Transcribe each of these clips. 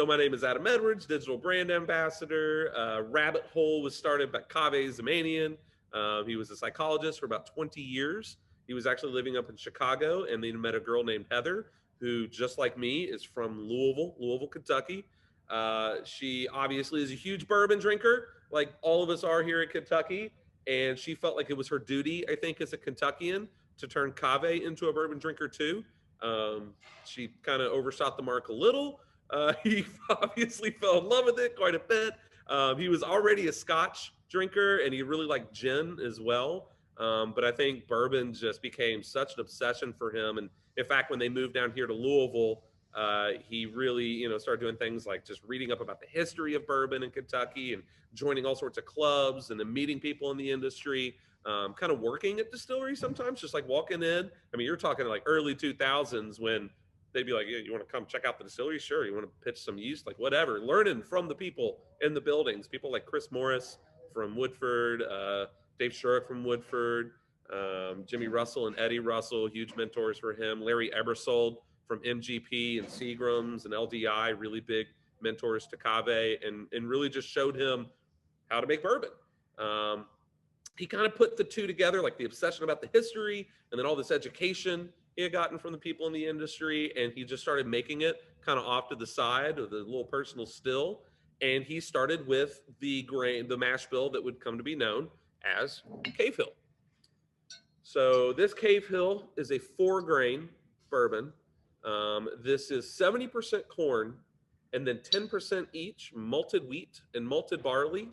my name is Adam Edwards, digital brand ambassador. Rabbit Hole was started by Kaveh Zamanian. He was a psychologist for about 20 years. He was actually living up in Chicago, and then met a girl named Heather, who, just like me, is from Louisville, Kentucky. She obviously is a huge bourbon drinker, like all of us are here in Kentucky. And she felt like it was her duty, I think, as a Kentuckian, to turn Kaveh into a bourbon drinker too. She kind of overshot the mark a little. He obviously fell in love with it quite a bit. He was already a Scotch drinker, and he really liked gin as well. But I think bourbon just became such an obsession for him. And in fact, when they moved down here to Louisville, he really, started doing things like just reading up about the history of bourbon in Kentucky and joining all sorts of clubs and then meeting people in the industry, kind of working at distilleries sometimes, just like walking in. I mean, you're talking like early 2000s when they'd be like, yeah, you want to come check out the distillery? Sure. You want to pitch some yeast? Like whatever. Learning from the people in the buildings, people like Chris Morris from Woodford, Dave Shurock from Woodford, Jimmy Russell and Eddie Russell, huge mentors for him. Larry Ebersold from MGP and Seagram's and LDI, really big mentors to Kaveh, and really just showed him how to make bourbon. He kind of put the two together, like the obsession about the history and then all this education he had gotten from the people in the industry, and he just started making it kind of off to the side with a little personal still. And he started with the mash bill that would come to be known as Cave Hill. So this Cave Hill is a 4-grain bourbon. This is 70% corn and then 10% each malted wheat and malted barley.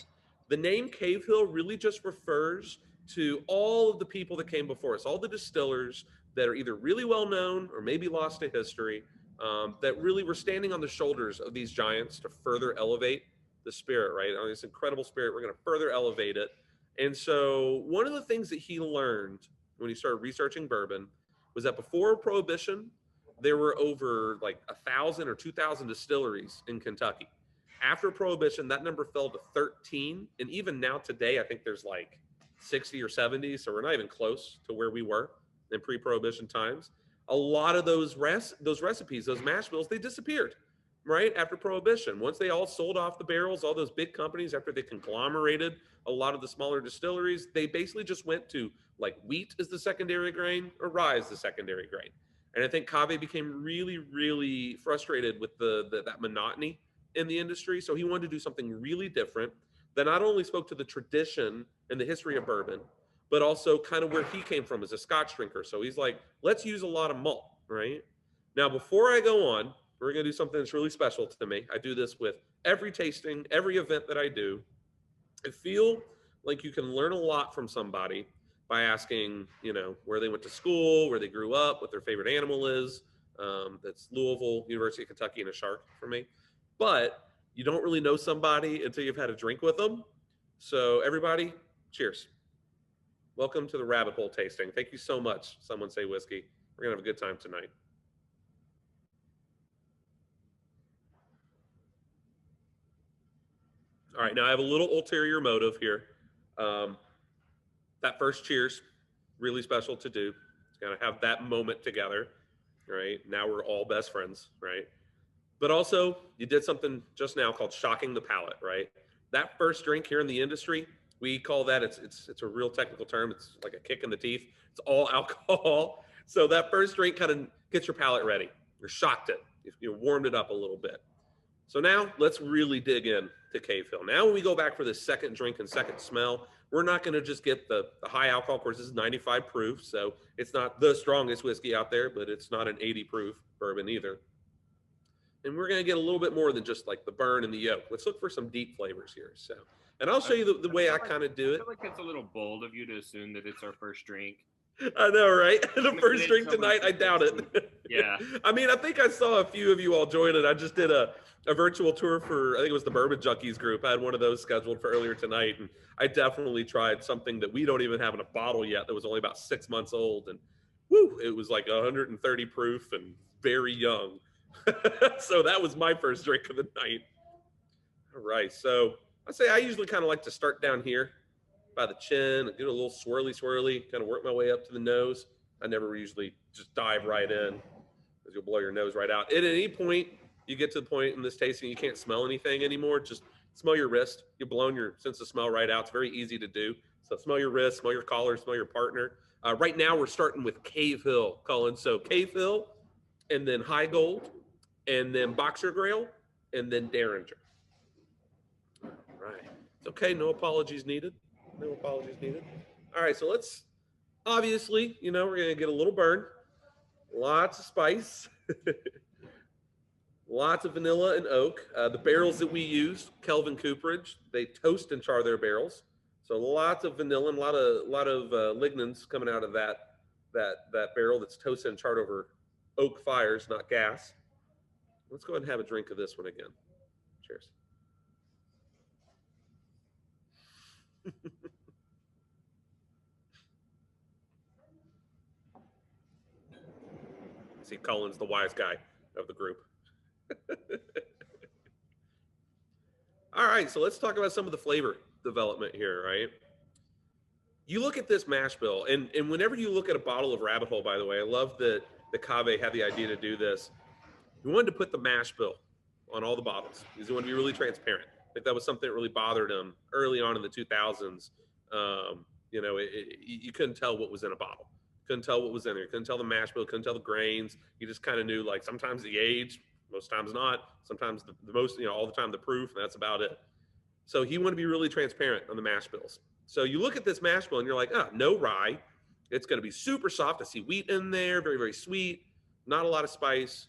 The name Cave Hill really just refers to all of the people that came before us, all the distillers that are either really well known or maybe lost to history, that really were standing on the shoulders of these giants to further elevate the spirit, right? On this incredible spirit, we're going to further elevate it. And so one of the things that he learned when he started researching bourbon was that before Prohibition, there were over like 1,000 or 2,000 distilleries in Kentucky. After Prohibition, that number fell to 13. And even now today, I think there's like 60 or 70. So we're not even close to where we were in pre-Prohibition times. A lot of those recipes, those mash bills, they disappeared right after Prohibition. Once they all sold off the barrels, all those big companies, after they conglomerated a lot of the smaller distilleries, they basically just went to like wheat is the secondary grain or rye is the secondary grain. And I think Kaveh became really, really frustrated with that monotony in the industry. So he wanted to do something really different that not only spoke to the tradition and the history of bourbon, but also kind of where he came from as a Scotch drinker. So he's like, let's use a lot of malt, right? Now, before I go on, we're going to do something that's really special to me. I do this with every tasting, every event that I do. I feel like you can learn a lot from somebody by asking, where they went to school, where they grew up, what their favorite animal is. That's Louisville, University of Kentucky, and a shark for me. But you don't really know somebody until you've had a drink with them. So everybody, cheers. Welcome to the Rabbit Hole tasting. Thank you so much. Someone say whiskey. We're going to have a good time tonight. All right, now I have a little ulterior motive here. That first cheers, really special to do. Got to have that moment together, right? Now we're all best friends, right? But also, you did something just now called shocking the palate, right? That first drink here in the industry, we call that, it's a real technical term. It's like a kick in the teeth. It's all alcohol. So that first drink kind of gets your palate ready. You're shocked it. You warmed it up a little bit. So now let's really dig in to Cave Hill. Now when we go back for the second drink and second smell, we're not going to just get the high alcohol. Of course, this is 95 proof, so it's not the strongest whiskey out there, but it's not an 80 proof bourbon either. And we're going to get a little bit more than just like the burn and the yolk. Let's look for some deep flavors here. So, and I'll show you the way I kind of do it. I feel like it's a little bold of you to assume that it's our first drink. I know, right? The first drink tonight, I doubt it. Yeah. I mean, I think I saw a few of you all join it. I just did a virtual tour for, I think it was the Bourbon Junkies group. I had one of those scheduled for earlier tonight. And I definitely tried something that we don't even have in a bottle yet that was only about 6 months old. And whoo, it was like 130 proof and very young. So that was my first drink of the night. All right. So I'd say I usually kind of like to start down here by the chin and do a little swirly, kind of work my way up to the nose. I never usually just dive right in because you'll blow your nose right out. At any point, you get to the point in this tasting you can't smell anything anymore. Just smell your wrist. You're blowing your sense of smell right out. It's very easy to do. So smell your wrist, smell your collar, smell your partner. Right now we're starting with Cave Hill, Colin. So Cave Hill, and then High Gold, and then Boxer Grail, and then Derringer. Right. It's okay. No apologies needed. No apologies needed. All right. So let's obviously, we're going to get a little burn, lots of spice, lots of vanilla and oak. The barrels that we use, Kelvin Cooperage, they toast and char their barrels. So lots of vanilla and a lot of lignans coming out of that barrel that's toasted and charred over oak fires, not gas. Let's go ahead and have a drink of this one again. Cheers. See, Colin's the wise guy of the group. All right, so let's talk about some of the flavor development here, right? You look at this mash bill, and whenever you look at a bottle of Rabbit Hole, by the way, I love that the Cave had the idea to do this. We wanted to put the mash bill on all the bottles because we wanted to be really transparent. I think that was something that really bothered them early on in the 2000s. You couldn't tell what was in a bottle. Couldn't tell what was in there. Couldn't tell the mash bill. Couldn't tell the grains. You just kind of knew, like, sometimes the age, most times not. Sometimes the most, all the time the proof, and that's about it. So he wanted to be really transparent on the mash bills. So you look at this mash bill and you're like, no rye. It's going to be super soft. I see wheat in there, very, very sweet, not a lot of spice.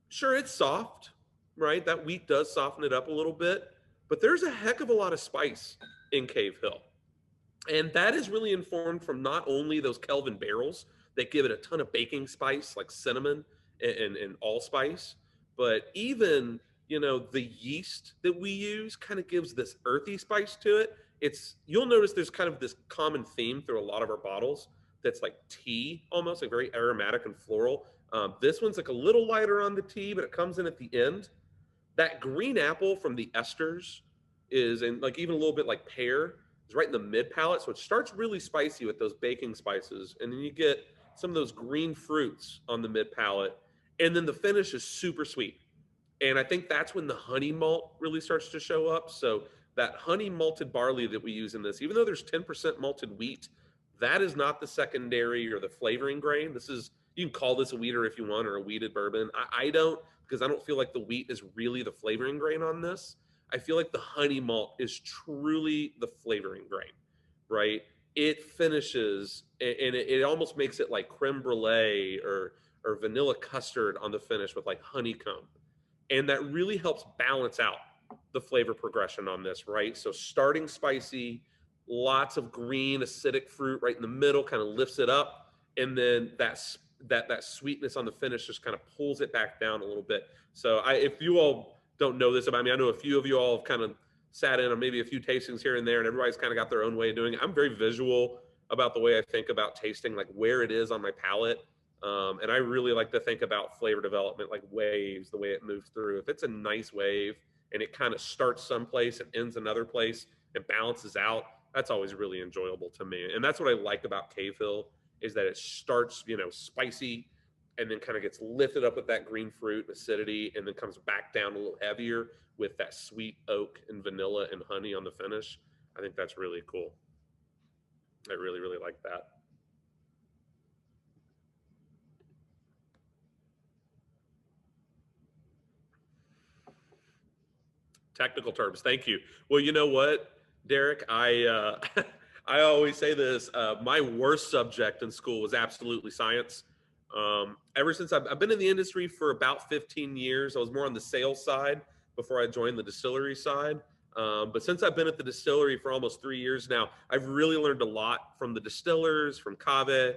Sure, it's soft, right? That wheat does soften it up a little bit, but there's a heck of a lot of spice in Cave Hill. And that is really informed from not only those Kelvin barrels that give it a ton of baking spice like cinnamon and allspice, but even, the yeast that we use kind of gives this earthy spice to it. You'll notice there's kind of this common theme through a lot of our bottles that's like tea, almost like very aromatic and floral. This one's like a little lighter on the tea, but it comes in at the end. That green apple from the esters is, and like even a little bit like pear, is right in the mid palate. So it starts really spicy with those baking spices. And then you get some of those green fruits on the mid palate. And then the finish is super sweet. And I think that's when the honey malt really starts to show up. So that honey malted barley that we use in this, even though there's 10% malted wheat, that is not the secondary or the flavoring grain. You can call this a wheater if you want, or a wheated bourbon. I don't, because I don't feel like the wheat is really the flavoring grain on this. I feel like the honey malt is truly the flavoring grain, right? It finishes, and it almost makes it like creme brulee or vanilla custard on the finish with like honeycomb. And that really helps balance out the flavor progression on this, right? So starting spicy, lots of green acidic fruit right in the middle, kind of lifts it up, and then that sweetness on the finish just kind of pulls it back down a little bit. So if you all don't know this about me, I know a few of you all have kind of sat in on maybe a few tastings here and there, and everybody's kind of got their own way of doing it. I'm very visual about the way I think about tasting, like where it is on my palate. And I really like to think about flavor development like waves, the way it moves through. If it's a nice wave and it kind of starts someplace and ends another place and balances out, that's always really enjoyable to me. And that's what I like about Cave Hill, is that it starts, spicy, and then kind of gets lifted up with that green fruit and acidity, and then comes back down a little heavier with that sweet oak and vanilla and honey on the finish. I think that's really cool. I really, really like that. Technical terms. Thank you. Well, you know what, Derek? I always say this. My worst subject in school was absolutely science. Ever since I've been in the industry for about 15 years, I was more on the sales side before I joined the distillery side. But since I've been at the distillery for almost 3 years now, I've really learned a lot from the distillers, from Cave.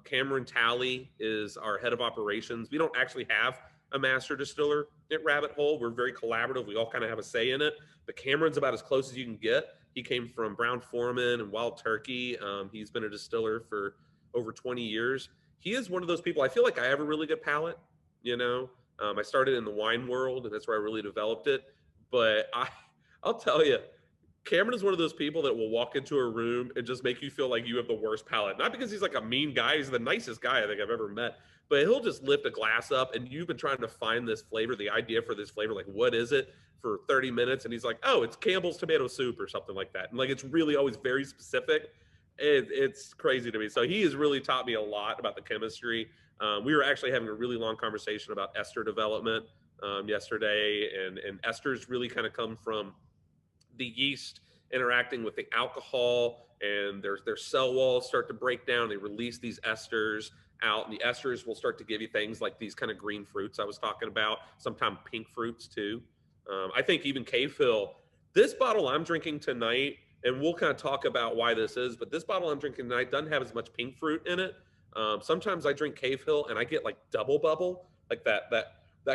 Cameron Talley is our head of operations. We don't actually have a master distiller at Rabbit Hole. We're very collaborative. We all kind of have a say in it. But Cameron's about as close as you can get. He came from Brown Foreman and Wild Turkey. He's been a distiller for over 20 years. He is one of those people. I feel like I have a really good palate. I started in the wine world, and that's where I really developed it. But I'll tell you, Cameron is one of those people that will walk into a room and just make you feel like you have the worst palate. Not because he's like a mean guy, he's the nicest guy I think I've ever met. But he'll just lift a glass up and you've been trying to find this flavor, the idea for this flavor, like what is it for 30 minutes? And he's like, oh, it's Campbell's tomato soup or something like that. And like it's really always very specific. It's crazy to me. So he has really taught me a lot about the chemistry. We were actually having a really long conversation about ester development yesterday, and esters really kind of come from the yeast interacting with the alcohol, and their cell walls start to break down. They release these esters out, and the esters will start to give you things like these kind of green fruits I was talking about, sometimes pink fruits too. I think even K-Fill, this bottle I'm drinking tonight, and we'll kind of talk about why this is, but this bottle I'm drinking tonight doesn't have as much pink fruit in it. Sometimes I drink K-Fill and I get like double bubble, like that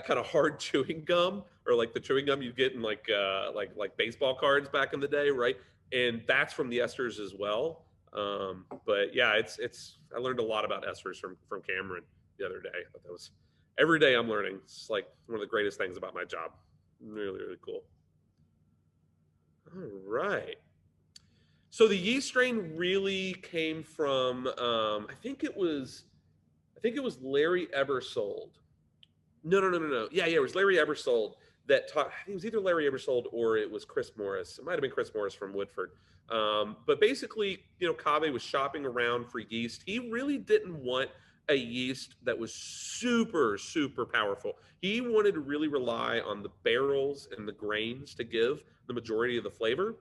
kind of hard chewing gum, or like the chewing gum you get in like baseball cards back in the day, right? And that's from the esters as well. But yeah, it's I learned a lot about esters from Cameron the other day. But that was every day I'm learning. It's like one of the greatest things about my job. Really, really cool. All right. So the yeast strain really came from I think it was Larry Ebersold. No. Yeah, it was Larry Ebersold that taught. I think it was either Larry Ebersold or it was Chris Morris. It might have been Chris Morris from Woodford. But basically, Cave was shopping around for yeast. He really didn't want a yeast that was super, super powerful. He wanted to really rely on the barrels and the grains to give the majority of the flavor.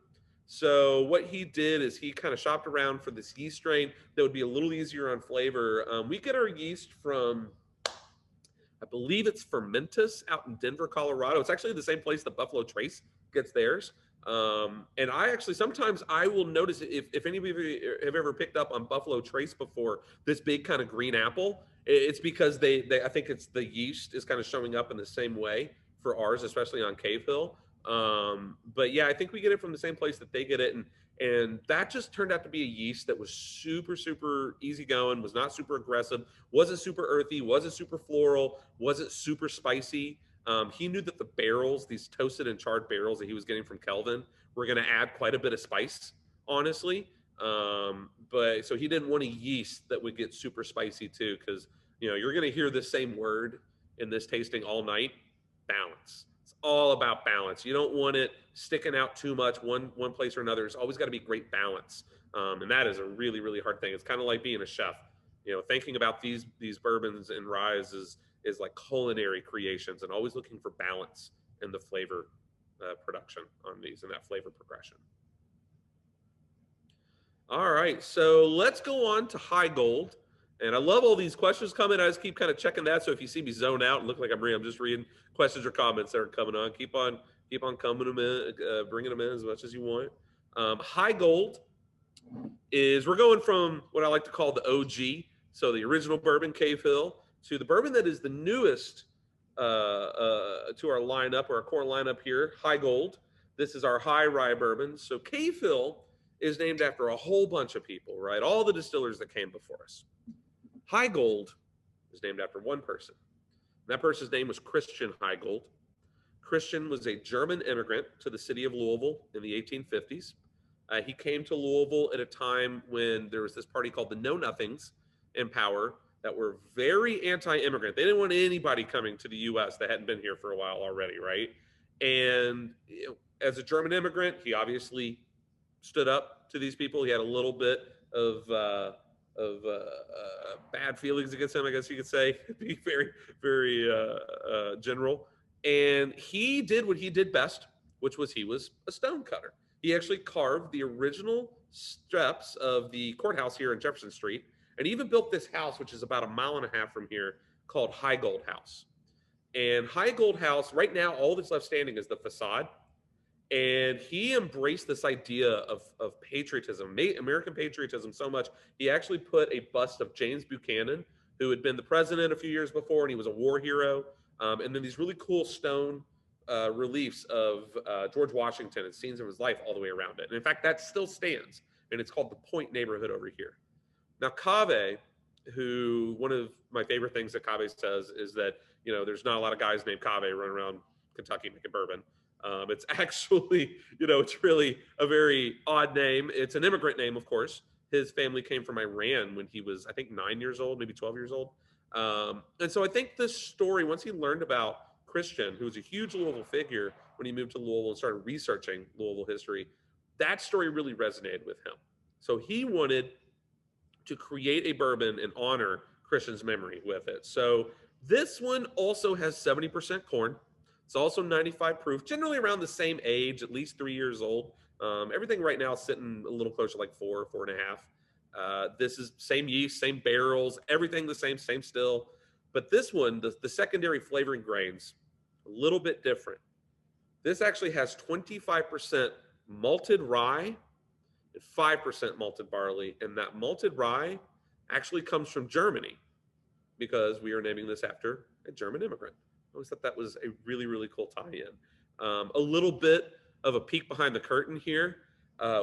So what he did is he kind of shopped around for this yeast strain that would be a little easier on flavor. We get our yeast from, I believe it's Fermentus out in Denver, Colorado. It's actually the same place that Buffalo Trace gets theirs. And I actually sometimes I will notice if any of you have ever picked up on Buffalo Trace before, this big kind of green apple. It's because they I think it's the yeast is kind of showing up in the same way for ours, especially on Cave Hill. But yeah, I think we get it from the same place that they get it, and that just turned out to be a yeast that was super, super easygoing, was not super aggressive, wasn't super earthy, wasn't super floral, wasn't super spicy. He knew that the barrels, these toasted and charred barrels that he was getting from Kelvin, were going to add quite a bit of spice, honestly. But so he didn't want a yeast that would get super spicy too, because you're going to hear the same word in this tasting all night: balance. It's all about balance. You don't want it sticking out too much one place or another. It's always got to be great balance, and that is a really, really hard thing. It's kind of like being a chef. Thinking about these bourbons and ryes is like culinary creations, and always looking for balance in the flavor production on these and that flavor progression. All right, so let's go on to High Gold. And I love all these questions coming. I just keep kind of checking that. So if you see me zone out and look like I'm just reading questions or comments that are coming on. Keep on coming them in, bringing them in as much as you want. High Gold is, we're going from what I like to call the OG, so the original bourbon, Cave Hill, to the bourbon that is the newest to our lineup, or our core lineup here, High Gold. This is our high rye bourbon. So Cave Hill is named after a whole bunch of people, right? All the distillers that came before us. High Gold is named after one person. That person's name was Christian Heigold. Christian was a German immigrant to the city of Louisville in the 1850s. He came to Louisville at a time when there was this party called the Know Nothings in power that were very anti-immigrant. They didn't want anybody coming to the U.S. that hadn't been here for a while already, right? And as a German immigrant, he obviously stood up to these people. He had a little bit of bad feelings against him, I guess you could say, be very, very general. And he did what he did best, which was he was a stone cutter. He actually carved the original steps of the courthouse here in Jefferson Street, and he even built this house, which is about 1.5 miles from here, called High Gold House. And High Gold House, right now, all that's left standing is the facade. And he embraced this idea of patriotism, American patriotism, so much. He actually put a bust of James Buchanan, who had been the president a few years before, and he was a war hero. And then these really cool stone reliefs of George Washington and scenes of his life all the way around it. And in fact, that still stands, and it's called the Point neighborhood over here. Now, Cave, who, one of my favorite things that Cave says is that, there's not a lot of guys named Cave running around Kentucky making bourbon. It's actually, it's really a very odd name. It's an immigrant name, of course. His family came from Iran when he was, I think, 9 years old, maybe 12 years old. And so I think this story, once he learned about Christian, who was a huge Louisville figure when he moved to Louisville and started researching Louisville history, that story really resonated with him. So he wanted to create a bourbon and honor Christian's memory with it. So this one also has 70% corn. It's also 95 proof, generally around the same age, at least 3 years old. Everything right now is sitting a little closer to like 4.5. This is same yeast, same barrels, everything the same still. But this one, the secondary flavoring grains, a little bit different. This actually has 25% malted rye and 5% malted barley. And that malted rye actually comes from Germany because we are naming this after a German immigrant. I always thought that was a really, really cool tie-in. A little bit of a peek behind the curtain here.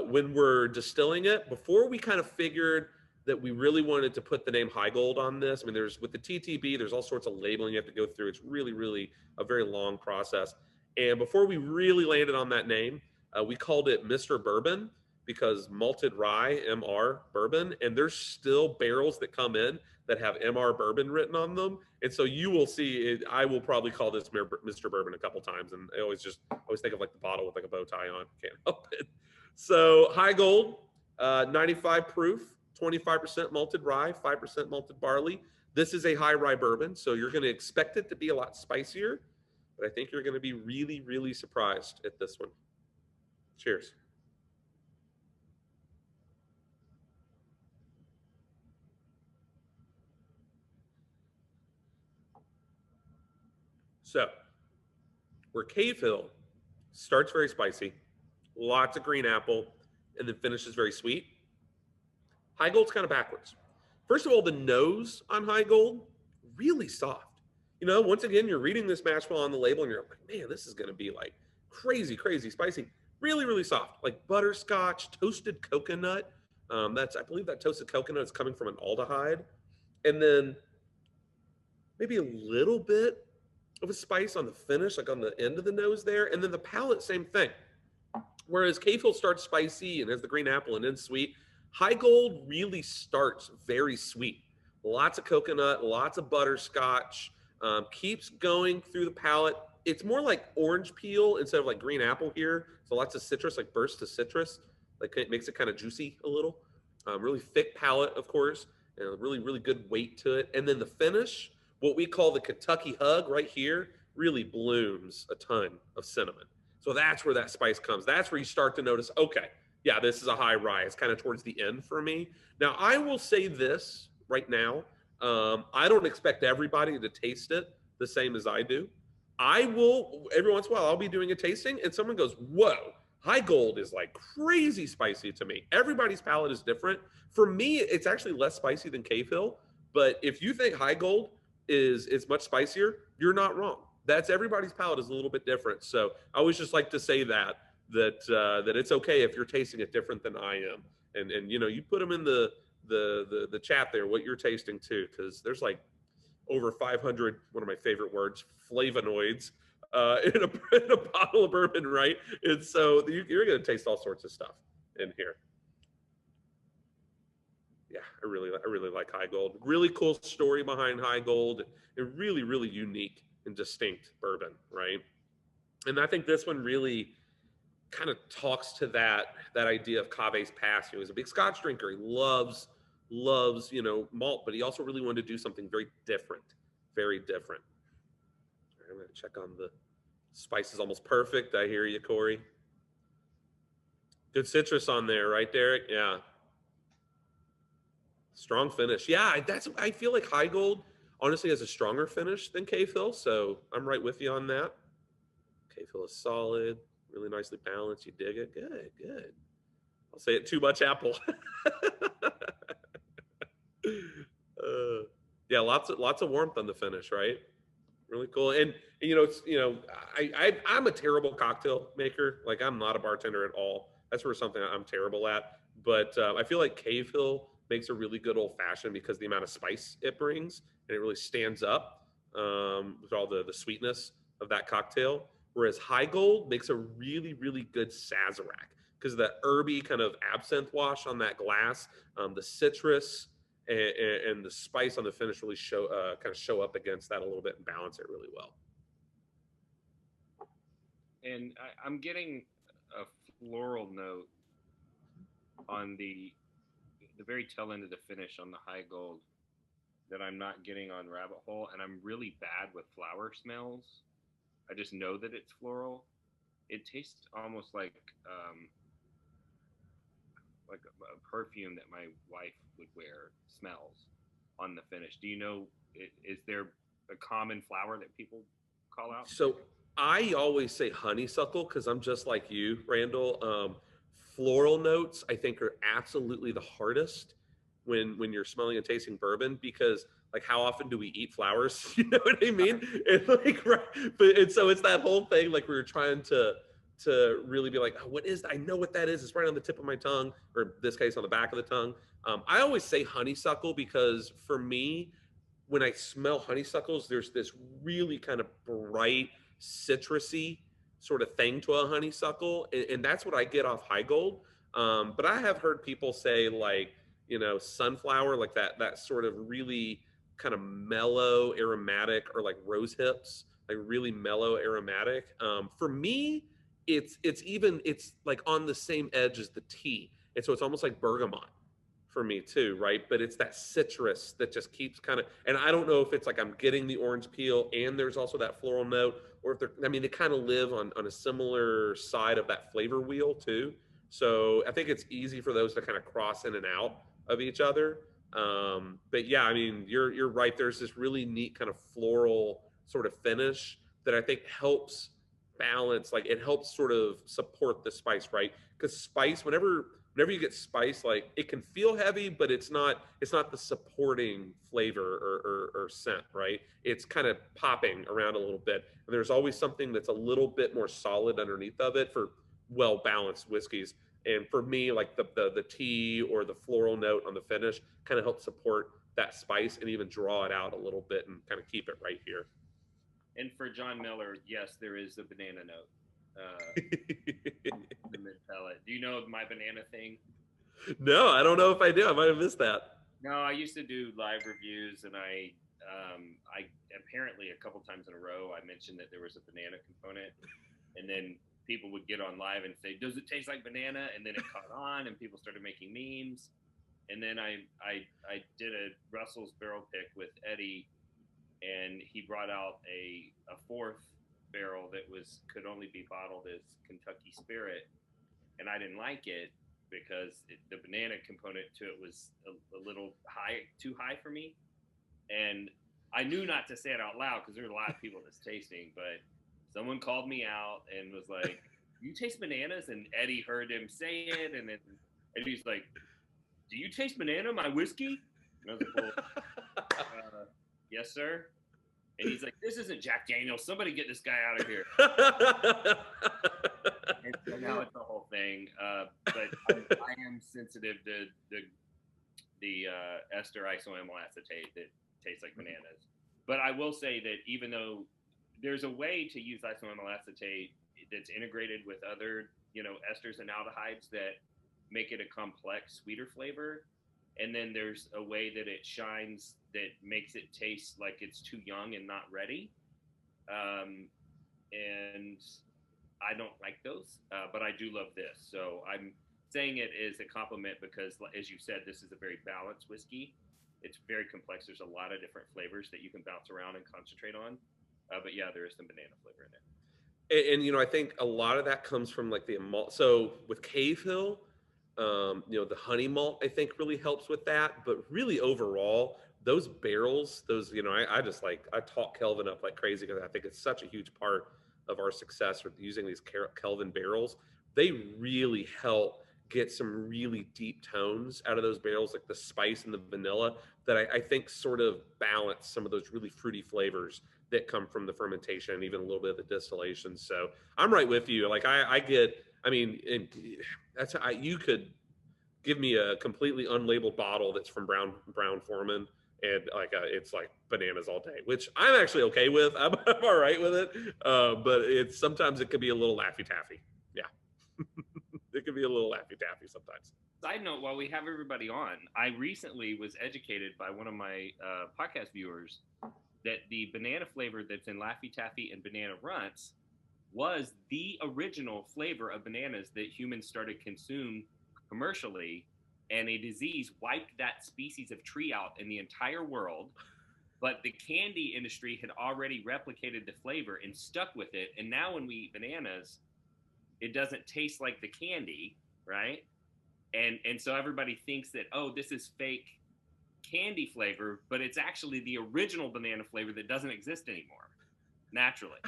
When we're distilling it, before we kind of figured that we really wanted to put the name High Gold on this. I mean, there's with the TTB, there's all sorts of labeling you have to go through. It's really, really a very long process. And before we really landed on that name, we called it Mr. Bourbon because malted rye, MR bourbon, and there's still barrels that come in that have MR bourbon written on them. And so you will see it, I will probably call this Mr. Bourbon a couple times. And I always think of like the bottle with like a bow tie on. Can't help it. So High Gold, 95 proof, 25% malted rye, 5% malted barley. This is a high rye bourbon, so you're going to expect it to be a lot spicier, but I think you're going to be really, really surprised at this one. Cheers. So, where Cave Hill starts very spicy, lots of green apple, and then finishes very sweet, High Gold's kind of backwards. First of all, the nose on High Gold, really soft. Once again, you're reading this mash bill on the label and you're like, man, this is going to be like crazy, crazy spicy. Really, really soft, like butterscotch, toasted coconut. I believe that toasted coconut is coming from an aldehyde. And then maybe a little bit of a spice on the finish, like on the end of the nose there. And then the palate, same thing. Whereas Cave Hill starts spicy and has the green apple and ends sweet, High Gold really starts very sweet. Lots of coconut, lots of butterscotch, keeps going through the palate. It's more like orange peel instead of like green apple here. So lots of citrus, like bursts of citrus. Like it makes it kind of juicy a little. Really thick palate, of course, and really, really good weight to it. And then the finish, what we call the Kentucky hug right here, really blooms a ton of cinnamon. So that's where that spice comes. That's where you start to notice, okay, yeah, this is a high rye. It's kind of towards the end for me. Now, I will say this right now. I don't expect everybody to taste it the same as I do. I will, every once in a while, I'll be doing a tasting and someone goes, whoa, High Gold is like crazy spicy to me. Everybody's palate is different. For me, it's actually less spicy than Cave Hill. But if you think High Gold is much spicier, you're not wrong. That's everybody's palate is a little bit different. So I always just like to say that it's okay if you're tasting it different than I am. And you put them in the chat there, what you're tasting too, because there's like over 500, one of my favorite words, flavonoids in a bottle of bourbon, right? And so you're going to taste all sorts of stuff in here. Yeah, I really like High Gold. Really cool story behind High Gold, and really, really unique and distinct bourbon, right? And I think this one really kind of talks to that idea of Cave's past. He was a big Scotch drinker. He loves malt, but he also really wanted to do something very different, very different. Right, I'm going to check on the spices. Almost perfect. I hear you, Corey. Good citrus on there, right, Derek? Yeah. Strong finish. Yeah, I feel like High Gold honestly has a stronger finish than Cave Hill, so I'm right with you on that. Cave Hill is solid, really nicely balanced. You dig it? Good, good. I'll say it, too much apple. Yeah, lots of warmth on the finish, right? Really cool. And I'm a terrible cocktail maker. Like I'm not a bartender at all. That's where something I'm terrible at. But I feel like Cave Hill makes a really good old fashioned because the amount of spice it brings, and it really stands up with all the sweetness of that cocktail. whereas High Gold makes a really, really good Sazerac because of that herby kind of absinthe wash on that glass, the citrus and the spice on the finish really kind of show up against that a little bit and balance it really well. And I'm getting a floral note on the very tail end of the finish on the High Gold that I'm not getting on Rabbit Hole, and I'm really bad with flower smells. I just know that it's floral. It tastes almost like a perfume that my wife would wear smells on the finish. Do you know? Is there a common flower that people call out? So I always say honeysuckle because I'm just like you, Randall. Floral notes I think are absolutely the hardest when you're smelling and tasting bourbon because like how often do we eat flowers? You know what I mean? And like right, but and so it's that whole thing like we were trying to really be like, oh, what is that? I know what that is. It's right on the tip of my tongue, or in this case on the back of the tongue. I always say honeysuckle because for me, when I smell honeysuckles, there's this really kind of bright, citrusy sort of thing to a honeysuckle, and that's what I get off High Gold. But I have heard people say like, sunflower, like that sort of really kind of mellow aromatic, or like rose hips, like really mellow aromatic. For me, it's like on the same edge as the tea, and so it's almost like bergamot for me too, right? But it's that citrus that just keeps kind of, and I don't know if it's like I'm getting the orange peel and there's also that floral note, or if they're, I mean, they kind of live on a similar side of that flavor wheel too. So I think it's easy for those to kind of cross in and out of each other. But yeah, I mean, you're right. There's this really neat kind of floral sort of finish that I think helps balance, like it helps sort of support the spice, right? Because spice, whenever you get spice, like it can feel heavy, but it's not the supporting flavor or scent, right? It's kind of popping around a little bit. And there's always something that's a little bit more solid underneath of it for well balanced whiskeys. And for me, like the tea or the floral note on the finish kind of helps support that spice and even draw it out a little bit and kind of keep it right here. And for John Miller, yes, there is a banana note. The mid pellet. Do you know my banana thing? No, I don't know if I do. I might have missed that. No, I used to do live reviews, and I apparently a couple times in a row I mentioned that there was a banana component, and then people would get on live and say, "Does it taste like banana?" And then it caught on, and people started making memes. And then I did a Russell's barrel pick with Eddie, and he brought out a fourth barrel that could only be bottled as Kentucky Spirit, and I didn't like it because the banana component to it was a little too high for me, and I knew not to say it out loud because there were a lot of people that's tasting, but someone called me out and was like, "You taste bananas?" And Eddie heard him say it, and then Eddie's like, "Do you taste banana, my whiskey?" And I was like, "Well, yes, sir." And he's like, "This isn't Jack Daniels. Somebody get this guy out of here." And so now it's a whole thing. But I am sensitive to the ester isoamyl acetate that tastes like bananas. But I will say that even though there's a way to use isoamyl acetate that's integrated with other, esters and aldehydes that make it a complex, sweeter flavor. And then there's a way that it shines that makes it taste like it's too young and not ready. And I don't like those, but I do love this. So I'm saying it is a compliment because, as you said, this is a very balanced whiskey. It's very complex. There's a lot of different flavors that you can bounce around and concentrate on. But yeah, there is some banana flavor in it. And I think a lot of that comes from like the malt. So with Cave Hill, the honey malt I think really helps with that. But really overall, those barrels, I just like I talk Kelvin up like crazy because I think it's such a huge part of our success with using these Kelvin barrels. They really help get some really deep tones out of those barrels, like the spice and the vanilla that I think sort of balance some of those really fruity flavors that come from the fermentation and even a little bit of the distillation. So I'm right with you. Like I get, I mean, you could give me a completely unlabeled bottle that's from Brown Forman and like it's like bananas all day, which I'm actually okay with. I'm all right with it, but it's sometimes it could be a little laffy taffy. Yeah, it could be a little laffy taffy sometimes. Side note, while we have everybody on, I recently was educated by one of my podcast viewers that the banana flavor that's in Laffy Taffy and Banana Runts was the original flavor of bananas that humans started consume commercially, and a disease wiped that species of tree out in the entire world. But the candy industry had already replicated the flavor and stuck with it, and now when we eat bananas, it doesn't taste like the candy, right? And so everybody thinks that, oh, this is fake candy flavor, but it's actually the original banana flavor that doesn't exist anymore naturally.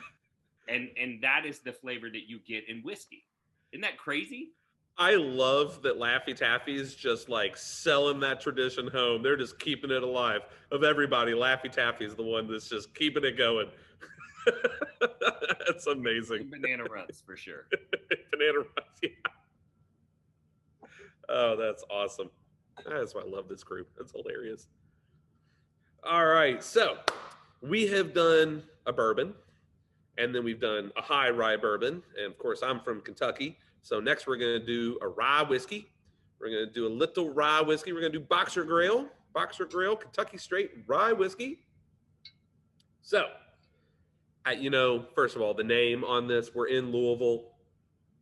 And that is the flavor that you get in whiskey. Isn't that crazy? I love that Laffy Taffy is just like selling that tradition home. They're just keeping it alive. Of everybody, Laffy Taffy is the one that's just keeping it going. That's amazing. Banana Runts for sure. Banana Runs, yeah. Oh, that's awesome. That's why I love this group. That's hilarious. All right, so we have done a bourbon, and then we've done a high rye bourbon, and of course I'm from Kentucky. So next we're going to do a rye whiskey. We're going to do a little rye whiskey. We're going to do Boxer Grill, Kentucky Straight Rye Whiskey. So, first of all, the name on this, we're in Louisville.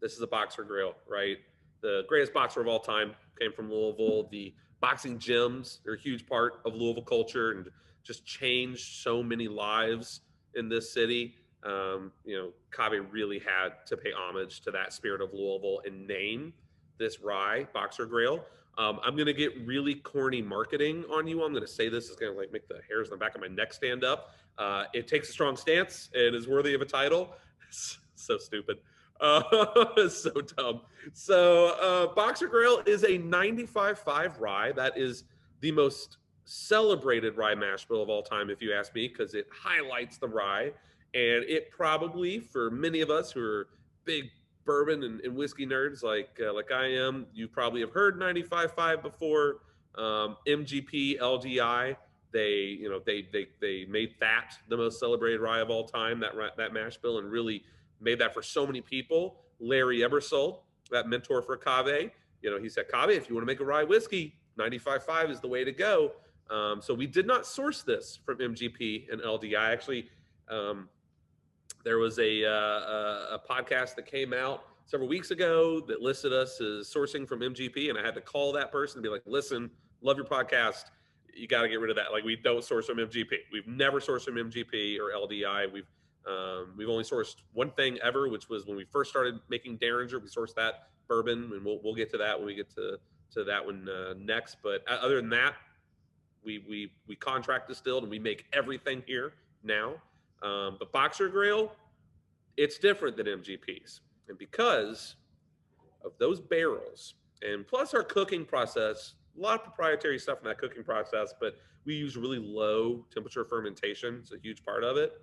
This is a Boxer Grill, right? The greatest boxer of all time came from Louisville. The boxing gyms, they're a huge part of Louisville culture and just changed so many lives in this city. Cave really had to pay homage to that spirit of Louisville and name this rye Boxer Grail. I'm going to get really corny marketing on you. I'm going to say this is going to like make the hairs on the back of my neck stand up. It takes a strong stance and is worthy of a title. So stupid. So dumb. So Boxer Grail is a 95.5 rye. That is the most celebrated rye mash bill of all time, if you ask me, because it highlights the rye. And it probably, for many of us who are big bourbon and whiskey nerds like I am, you probably have heard 95.5 before. MGP, LDI, they made that the most celebrated rye of all time, that mash bill, and really made that for so many people. Larry Ebersol, that mentor for Cave, he said, Cave, if you want to make a rye whiskey, 95.5 is the way to go. So we did not source this from MGP and LDI. Actually, there was a podcast that came out several weeks ago that listed us as sourcing from MGP, and I had to call that person and be like, listen, love your podcast. You got to get rid of that. Like, we don't source from MGP. We've never sourced from MGP or LDI. We've only sourced one thing ever, which was when we first started making Derringer. We sourced that bourbon, and we'll get to that when we get to that one next. But other than that, we contract distilled and we make everything here now. But Boxer Grill, it's different than MGP's. And because of those barrels, and plus our cooking process, a lot of proprietary stuff in that cooking process, but we use really low temperature fermentation. It's a huge part of it.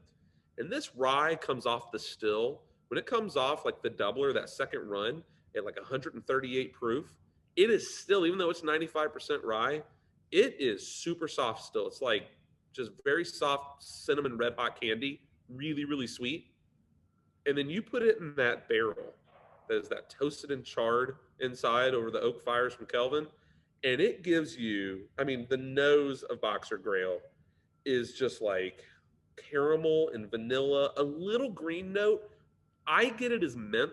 And this rye comes off the still. When it comes off, like the doubler, that second run, at like 138 proof, it is still, even though it's 95% rye, it is super soft still. It's like just very soft cinnamon red hot candy, really, really sweet. And then you put it in that barrel that is that toasted and charred inside over the oak fires from Kelvin. And it gives you, the nose of Boxer Grail is just like caramel and vanilla, a little green note. I get it as mint,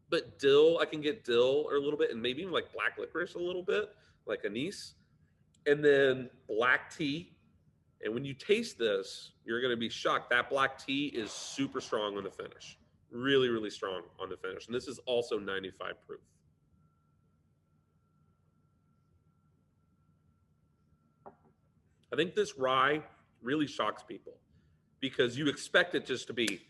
but dill, I can get dill or a little bit, and maybe even like black licorice a little bit, like anise. And then black tea. And when you taste this, you're going to be shocked. That black tea is super strong on the finish. Really, really strong on the finish. And this is also 95 proof. I think this rye really shocks people because you expect it just to be,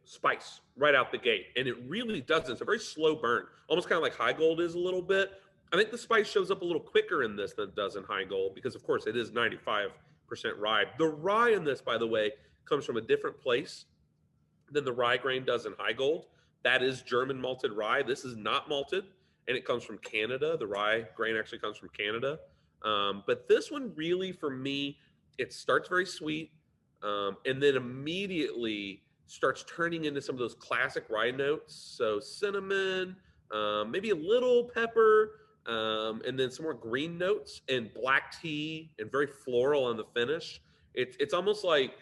spice right out the gate. And it really doesn't. It's a very slow burn, almost kind of like High Gold is a little bit. I think the spice shows up a little quicker in this than it does in High Gold because, of course, it is 95% rye. The rye in this, by the way, comes from a different place than the rye grain does in High Gold. That is German malted rye. This is not malted, and it comes from Canada. The rye grain actually comes from Canada. But this one really, for me, it starts very sweet, and then immediately starts turning into some of those classic rye notes. So cinnamon, maybe a little pepper, and then some more green notes and black tea and very floral on the finish. It's almost like,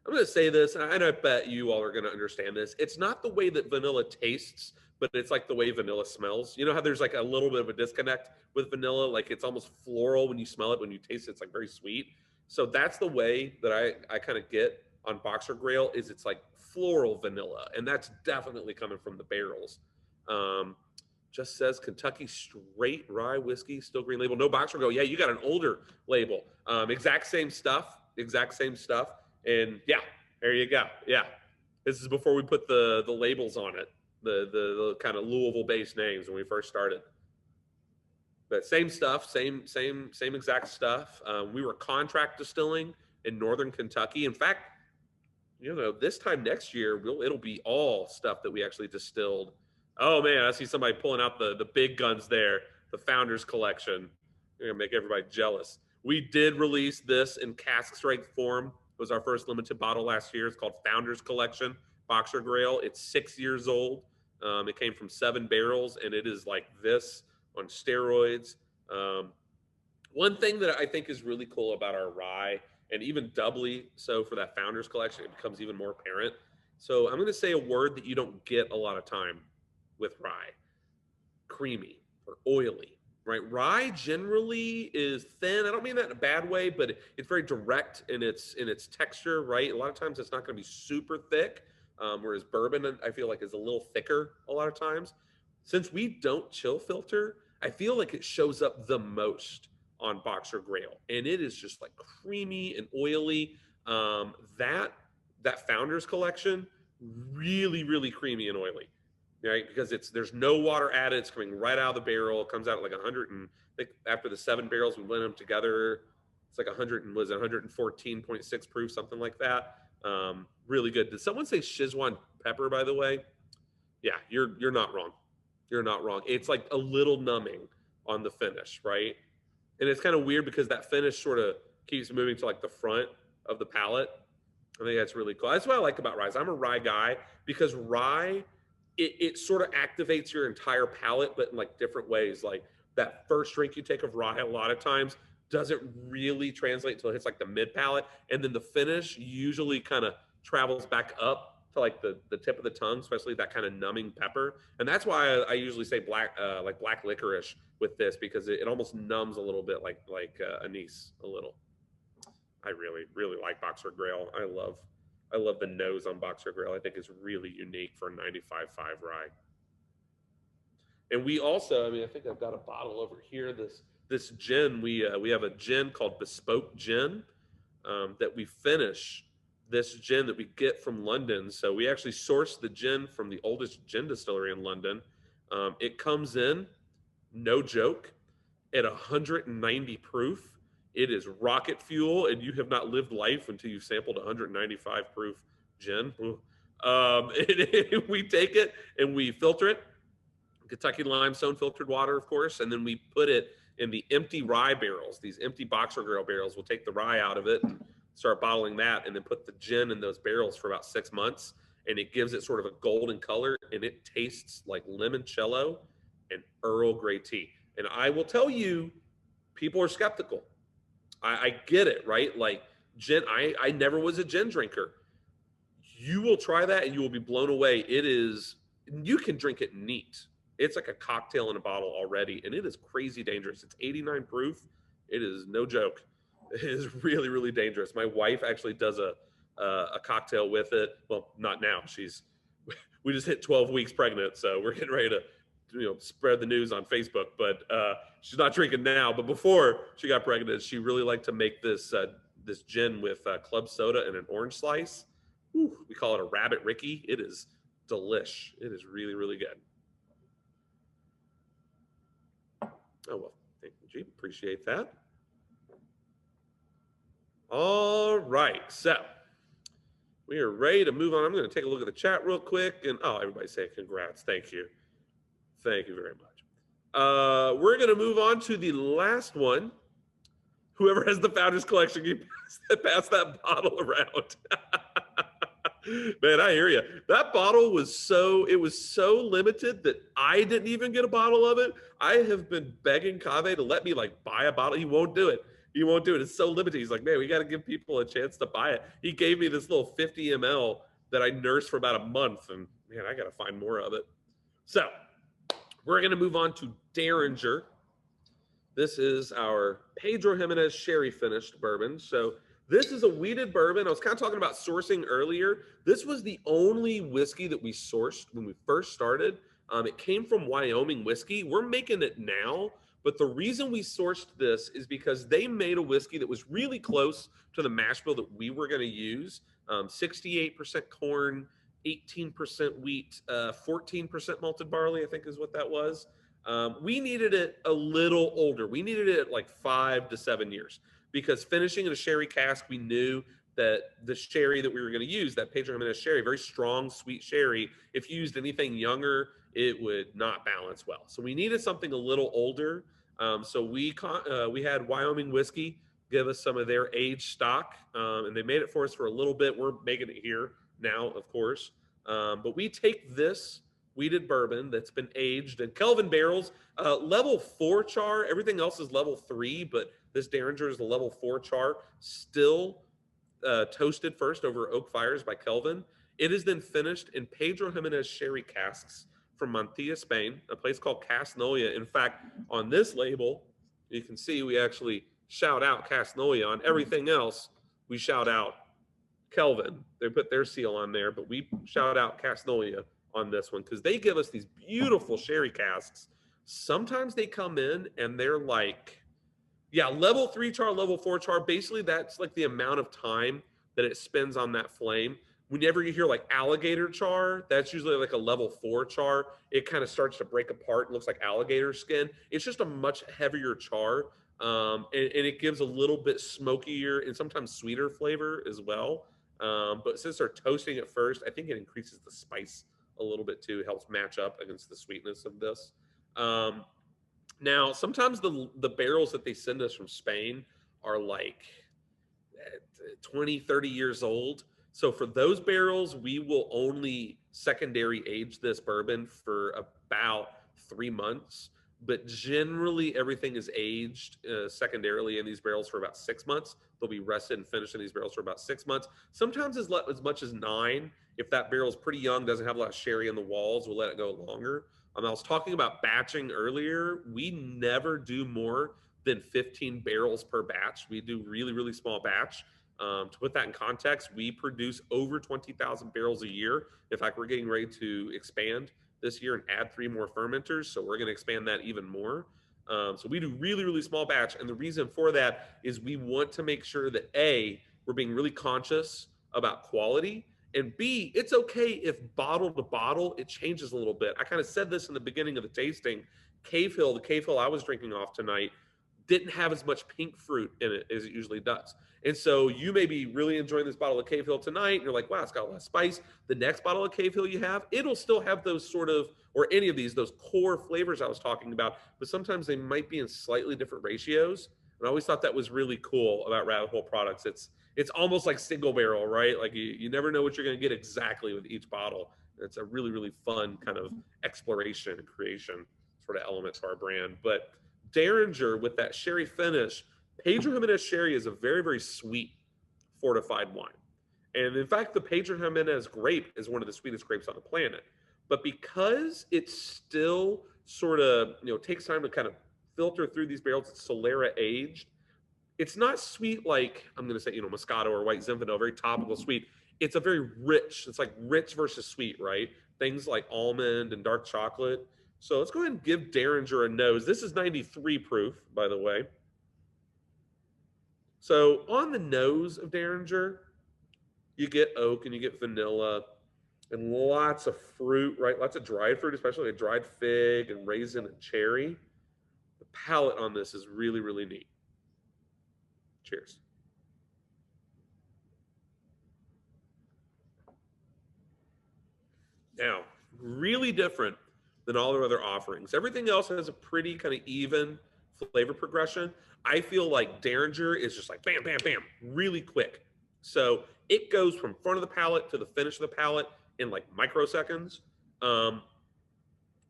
I'm going to say this, and I bet you all are going to understand this. It's not the way that vanilla tastes, but it's like the way vanilla smells. You know how there's like a little bit of a disconnect with vanilla? Like it's almost floral when you smell it. When you taste it, it's like very sweet. So that's the way that I kind of get on Boxer Grail, is it's like floral vanilla. And that's definitely coming from the barrels. Um, just says Kentucky straight rye whiskey, still green label. No Boxer Grail. Yeah, you got an older label. Exact same stuff. Exact same stuff. And yeah, there you go. Yeah, this is before we put the labels on it, the kind of Louisville based names when we first started. But same stuff, same exact stuff. We were contract distilling in northern Kentucky. In fact, this time next year, it'll be all stuff that we actually distilled. Oh man, I see somebody pulling out the big guns there, the Founders Collection. You're gonna make everybody jealous. We did release this in cask strength form. It was our first limited bottle last year. It's called Founders Collection Boxer Grail. It's 6 years old. It came from 7 barrels, and it is like this on steroids. Um, One thing that I think is really cool about our rye, and even doubly so for that Founders Collection, it becomes even more apparent. So I'm going to say a word that you don't get a lot of time with rye: creamy or oily. Right? Rye generally is thin. I don't mean that in a bad way, but it's very direct in its texture. Right? A lot of times it's not going to be super thick, whereas bourbon I feel like is a little thicker a lot of times. Since we don't chill filter, I feel like it shows up the most on Boxer Grail, and it is just like creamy and oily. That Founders Collection, really, really creamy and oily, right? Because there's no water added. It's coming right out of the barrel. It comes out at like 100, and I think after the 7 barrels we blend them together, it's like 100 and was it 114.6 proof, something like that. Really good. Did someone say Szechuan pepper, by the way? Yeah, you're not wrong. You're not wrong. It's like a little numbing on the finish, right? And it's kind of weird because that finish sort of keeps moving to like the front of the palate. I think that's really cool. That's what I like about rye. I'm a rye guy because rye, it sort of activates your entire palate, but in like different ways. Like that first drink you take of rye, a lot of times doesn't really translate until it hits like the mid palate, and then the finish usually kind of travels back up to like the tip of the tongue, especially that kind of numbing pepper. And that's why I usually say black licorice with this, because it almost numbs a little bit like anise a little. I really, really like Boxer Grail. I love the nose on Boxer Grail. I think it's really unique for 95.5 rye. And we also, I mean, I think I've got a bottle over here. This gin, we have a gin called Bespoke Gin, that we finish this gin that we get from London. So we actually source the gin from the oldest gin distillery in London. It comes in, no joke, at 190 proof. It is rocket fuel, and you have not lived life until you've sampled 195 proof gin. We take it and we filter it, Kentucky limestone filtered water, of course, and then we put it in the empty rye barrels, these empty Boxer Grail barrels. We'll take the rye out of it, start bottling that, and then put the gin in those barrels for about 6 months, and it gives it sort of a golden color, and it tastes like limoncello and Earl Grey tea. And I will tell you, people are skeptical. I get it, right? Like gin, I never was a gin drinker. You will try that and you will be blown away. It is, you can drink it neat. It's like a cocktail in a bottle already, and it is crazy dangerous. It's 89 proof. It is no joke. It is really, really dangerous. My wife actually does a cocktail with it. Well, not now. We just hit 12 weeks pregnant, so we're getting ready to spread the news on Facebook. But she's not drinking now. But before she got pregnant, she really liked to make this gin with club soda and an orange slice. Whew, we call it a Rabbit Ricky. It is delish. It is really, really good. Oh, well, thank you, G. Appreciate that. All right, so we are ready to move on. I'm going to take a look at the chat real quick. And, oh, everybody say congrats. Thank you. Thank you very much. We're going to move on to the last one Whoever has the Founders Collection, you pass that bottle around. Man, I hear you. That bottle was so limited that I didn't even get a bottle of it. I have been begging Kave to let me like buy a bottle. He won't do it. He won't do it. It's so limited. He's like, man, we got to give people a chance to buy it. He gave me this little 50 ml that I nursed for about a month, and man, I got to find more of it. So we're going to move on to Derringer. This is our Pedro Jimenez sherry finished bourbon. So this is a wheated bourbon. I was kind of talking about sourcing earlier. This was the only whiskey that we sourced when we first started. It came from Wyoming whiskey. We're making it now, but the reason we sourced this is because they made a whiskey that was really close to the mash bill that we were going to use. 68% corn, 18% wheat, 14% malted barley, I think is what that was. We needed it a little older. We needed it like 5 to 7 years because finishing in a sherry cask, we knew that the sherry that we were going to use, that Pedro Jimenez sherry, very strong, sweet sherry, if you used anything younger, it would not balance well. So we needed something a little older. So we had Wyoming whiskey give us some of their aged stock, and they made it for us for a little bit. We're making it here now, of course. But we take this wheated bourbon that's been aged in Kelvin barrels, level 4 char. Everything else is level 3, but this Derringer is a level 4 char, still toasted first over oak fires by Kelvin. It is then finished in Pedro Jimenez sherry casks from Montilla, Spain, a place called Casnoya. In fact, on this label, you can see we actually shout out Casnoya. On everything else, we shout out Kelvin. They put their seal on there, but we shout out Casnoya on this one because they give us these beautiful sherry casks. Sometimes they come in and they're like, yeah, level 3 char, level 4 char. Basically, that's like the amount of time that it spends on that flame. Whenever you hear like alligator char, that's usually like a level 4 char. It kind of starts to break apart. It looks like alligator skin. It's just a much heavier char. And it gives a little bit smokier and sometimes sweeter flavor as well. But since they're toasting it first, I think it increases the spice a little bit too. It helps match up against the sweetness of this. Now, sometimes the barrels that they send us from Spain are like 20, 30 years old. So for those barrels, we will only secondary age this bourbon for about 3 months. But generally, everything is aged secondarily in these barrels for about 6 months. They'll be rested and finished in these barrels for about 6 months. Sometimes as much as 9. If that barrel is pretty young, doesn't have a lot of sherry in the walls, we'll let it go longer. I was talking about batching earlier. We never do more than 15 barrels per batch. We do really, really small batch. To put that in context, we produce over 20,000 barrels a year. In fact, we're getting ready to expand this year and add 3 more fermenters. So we're going to expand that even more. So we do really, really small batch. And the reason for that is we want to make sure that A, we're being really conscious about quality. And B, it's okay if bottle to bottle, it changes a little bit. I kind of said this in the beginning of the tasting. Cave Hill, the Cave Hill I was drinking off tonight, didn't have as much pink fruit in it as it usually does. And so you may be really enjoying this bottle of Cave Hill tonight, and you're like, wow, it's got a lot of spice. The next bottle of Cave Hill you have, it'll still have those sort of, or any of these, those core flavors I was talking about, but sometimes they might be in slightly different ratios. And I always thought that was really cool about Rabbit Hole products. It's almost like single barrel, right? Like you never know what you're going to get exactly with each bottle. It's a really, really fun kind of exploration and creation sort of element to our brand. But Derringer with that sherry finish, Pedro Jimenez sherry is a very, very sweet fortified wine. And in fact, the Pedro Jimenez grape is one of the sweetest grapes on the planet. But because it still sort of, takes time to kind of filter through these barrels, it's Solera aged, it's not sweet like, I'm going to say, Moscato or White Zinfandel, very topical sweet. It's a very rich, it's like rich versus sweet, right? Things like almond and dark chocolate. So let's go ahead and give Derringer a nose. This is 93 proof, by the way. So on the nose of Derringer, you get oak and you get vanilla and lots of fruit, right? Lots of dried fruit, especially like dried fig and raisin and cherry. The palate on this is really, really neat. Cheers. Now, really different than all their other offerings. Everything else has a pretty kind of even flavor progression. I feel like Derringer is just like bam, bam, bam, really quick. So it goes from front of the palate to the finish of the palate in like microseconds. Um,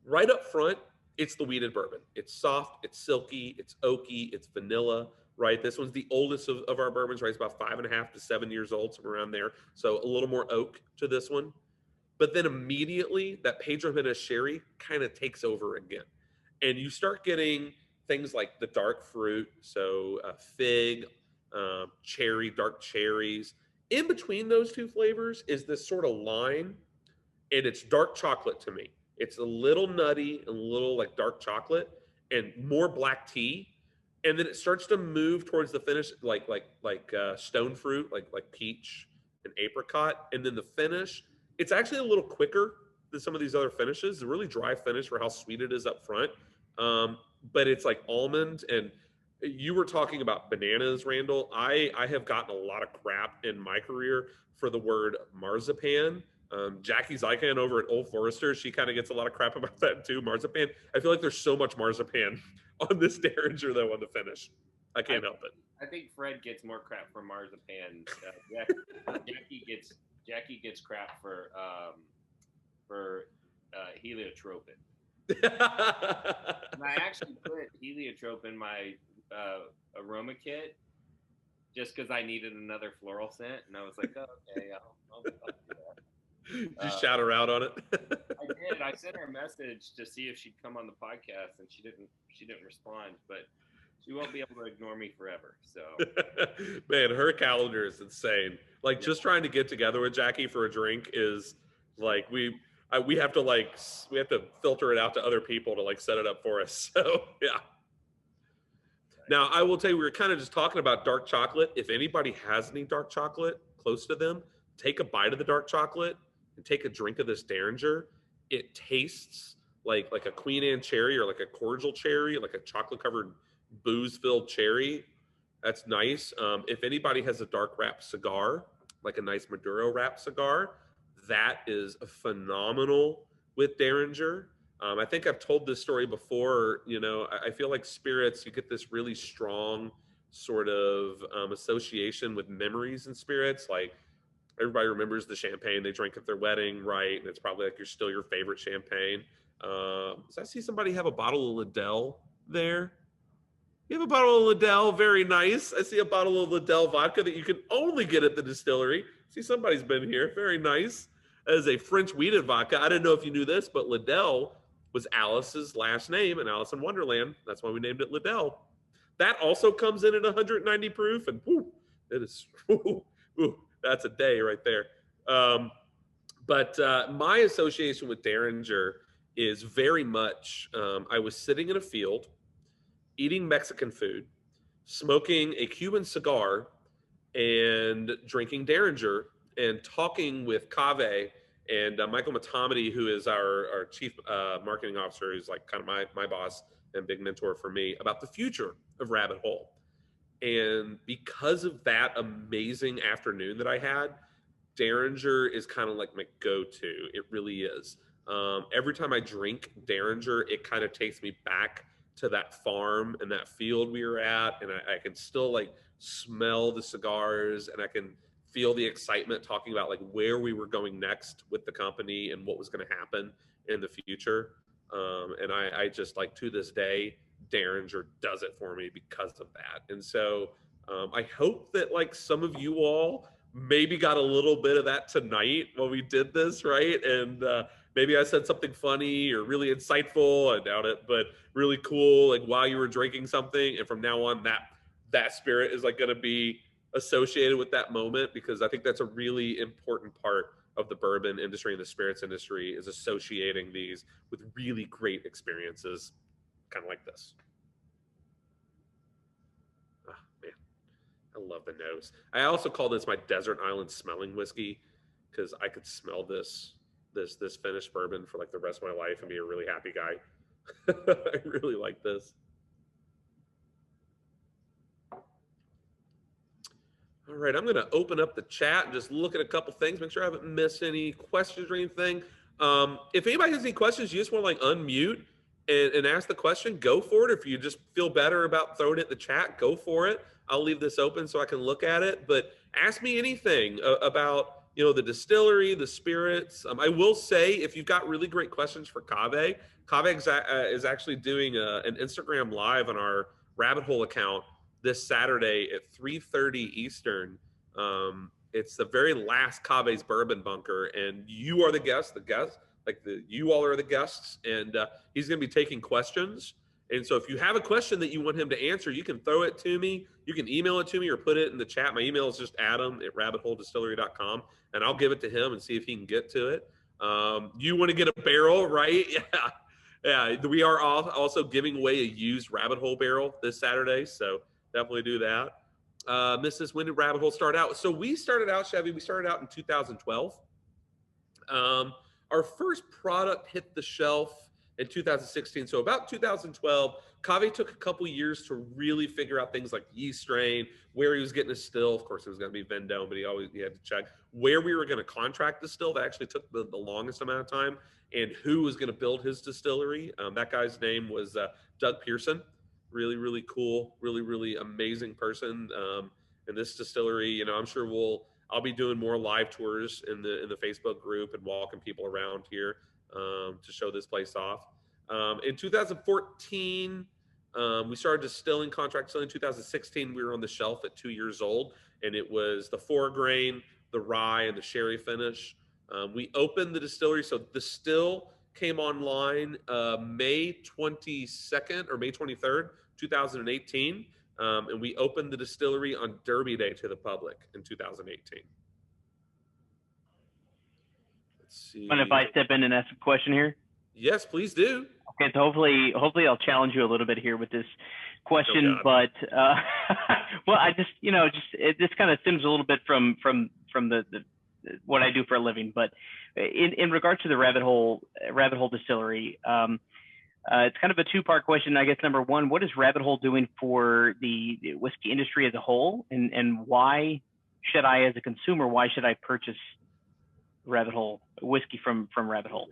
right up front, it's the wheated bourbon. It's soft, it's silky, it's oaky, it's vanilla, right? This one's the oldest of our bourbons, right? It's about 5.5 to 7 years old, somewhere around there. So a little more oak to this one. But then immediately that Pedro Jimenez sherry kind of takes over again. And you start getting things like the dark fruit, so fig, cherry, dark cherries. In between those two flavors is this sort of line, and it's dark chocolate to me. It's a little nutty and a little like dark chocolate and more black tea. And then it starts to move towards the finish, like stone fruit, like peach and apricot. And then the finish, it's actually a little quicker than some of these other finishes. It's a really dry finish for how sweet it is up front. But it's like almond. And you were talking about bananas, Randall. I have gotten a lot of crap in my career for the word marzipan. Jackie Zykan over at Old Forester, she kind of gets a lot of crap about that too. Marzipan. I feel like there's so much marzipan on this Derringer though on the finish. I can't help it. I think Fred gets more crap for marzipan. Jackie gets crap for heliotropin. And I actually put heliotrope in my aroma kit just because I needed another floral scent, and I was like, oh, okay, I'll do that. Just shout her out on it. I did. I sent her a message to see if she'd come on the podcast, and she didn't respond. But she won't be able to ignore me forever. So, man, her calendar is insane. Like just trying to get together with Jackie for a drink is like we have to filter it out to other people to like set it up for us. So yeah. Now I will tell you, we were kind of just talking about dark chocolate. If anybody has any dark chocolate close to them, take a bite of the dark chocolate and take a drink of this Derringer. It tastes like a Queen Anne cherry or like a cordial cherry, like a chocolate covered booze filled cherry. That's nice. If anybody has a dark wrapped cigar, like a nice Maduro wrapped cigar, that is phenomenal with Derringer. I think I've told this story before. You know, I feel like spirits, you get this really strong sort of association with memories in spirits. Like everybody remembers the champagne they drank at their wedding, right? And it's probably like still your favorite champagne. So I see somebody have a bottle of Liddell there. You have a bottle of Liddell, very nice. I see a bottle of Liddell vodka that you can only get at the distillery. See, somebody's been here, very nice. As a French wheated vodka. I didn't know if you knew this, but Liddell was Alice's last name in Alice in Wonderland. That's why we named it Liddell. That also comes in at 190 proof, and whoo, it is, whoo, that's a day right there. But my association with Derringer is very much, I was sitting in a field, eating Mexican food, smoking a Cuban cigar, and drinking Derringer, and talking with Cave and Michael Matomedy, who is our chief marketing officer, who's like kind of my boss and big mentor for me, about the future of Rabbit Hole. And because of that amazing afternoon that I had, Derringer is kind of like my go-to. It really is. Every time I drink Derringer, it kind of takes me back to that farm and that field we were at, and I can still like smell the cigars, and I can feel the excitement talking about like where we were going next with the company and what was going to happen in the future. And I just like to this day, Derringer does it for me because of that. And so I hope that like some of you all maybe got a little bit of that tonight when we did this, right? And maybe I said something funny or really insightful, I doubt it, but really cool, like while you were drinking something. And from now on, that spirit is like going to be associated with that moment, because I think that's a really important part of the bourbon industry and the spirits industry, is associating these with really great experiences, kind of like this. Oh, man, I love the nose. I also call this my desert island smelling whiskey, because I could smell this finished bourbon for like the rest of my life and be a really happy guy. I really like this. All right, I'm going to open up the chat and just look at a couple things, make sure I haven't missed any questions or anything. If anybody has any questions, you just want to like unmute and ask the question, go for it. If you just feel better about throwing it in the chat, go for it. I'll leave this open so I can look at it. But ask me anything about the distillery, the spirits. I will say, if you've got really great questions for Cave, is actually doing an Instagram live on our Rabbit Hole account this Saturday at 3:30 Eastern. It's the very last Cave's Bourbon Bunker, and you are the guest. You all are the guests, and he's going to be taking questions. And so if you have a question that you want him to answer, you can throw it to me. You can email it to me or put it in the chat. My email is just adam@rabbitholedistillery.com, and I'll give it to him and see if he can get to it. You want to get a barrel, right? Yeah. Yeah, we are also giving away a used Rabbit Hole barrel this Saturday, so definitely do that. Mrs. When did Rabbit Hole start out? So we started out, Chevy, we started out in 2012. Our first product hit the shelf in 2016. So about 2012, Cave took a couple years to really figure out things like Yeast Strain, where he was getting his still. Of course, it was going to be Vendome, but he had to check where we were going to contract the still. That actually took the longest amount of time, and who was going to build his distillery. That guy's name was Doug Pearson. Really, really cool, really, really amazing person. And this distillery, I'm sure I'll be doing more live tours in the Facebook group and walking people around here to show this place off. In 2014, we started distilling, contract distilling. In 2016, we were on the shelf at 2 years old, and it was the 4-grain, the rye, and the sherry finish. We opened the distillery, so the still came online May 22nd or May 23rd, 2018. And we opened the distillery on Derby Day to the public in 2018. Let's see. And if I step in and ask a question here? Yes, please do. Okay, so hopefully I'll challenge you a little bit here with this question, but well, I just this kind of stems a little bit from the what I do for a living, but in regards to the Rabbit Hole Distillery. It's kind of a two-part question, I guess. Number one, what is Rabbit Hole doing for the whiskey industry as a whole, and why should I, as a consumer, purchase Rabbit Hole whiskey from Rabbit Hole?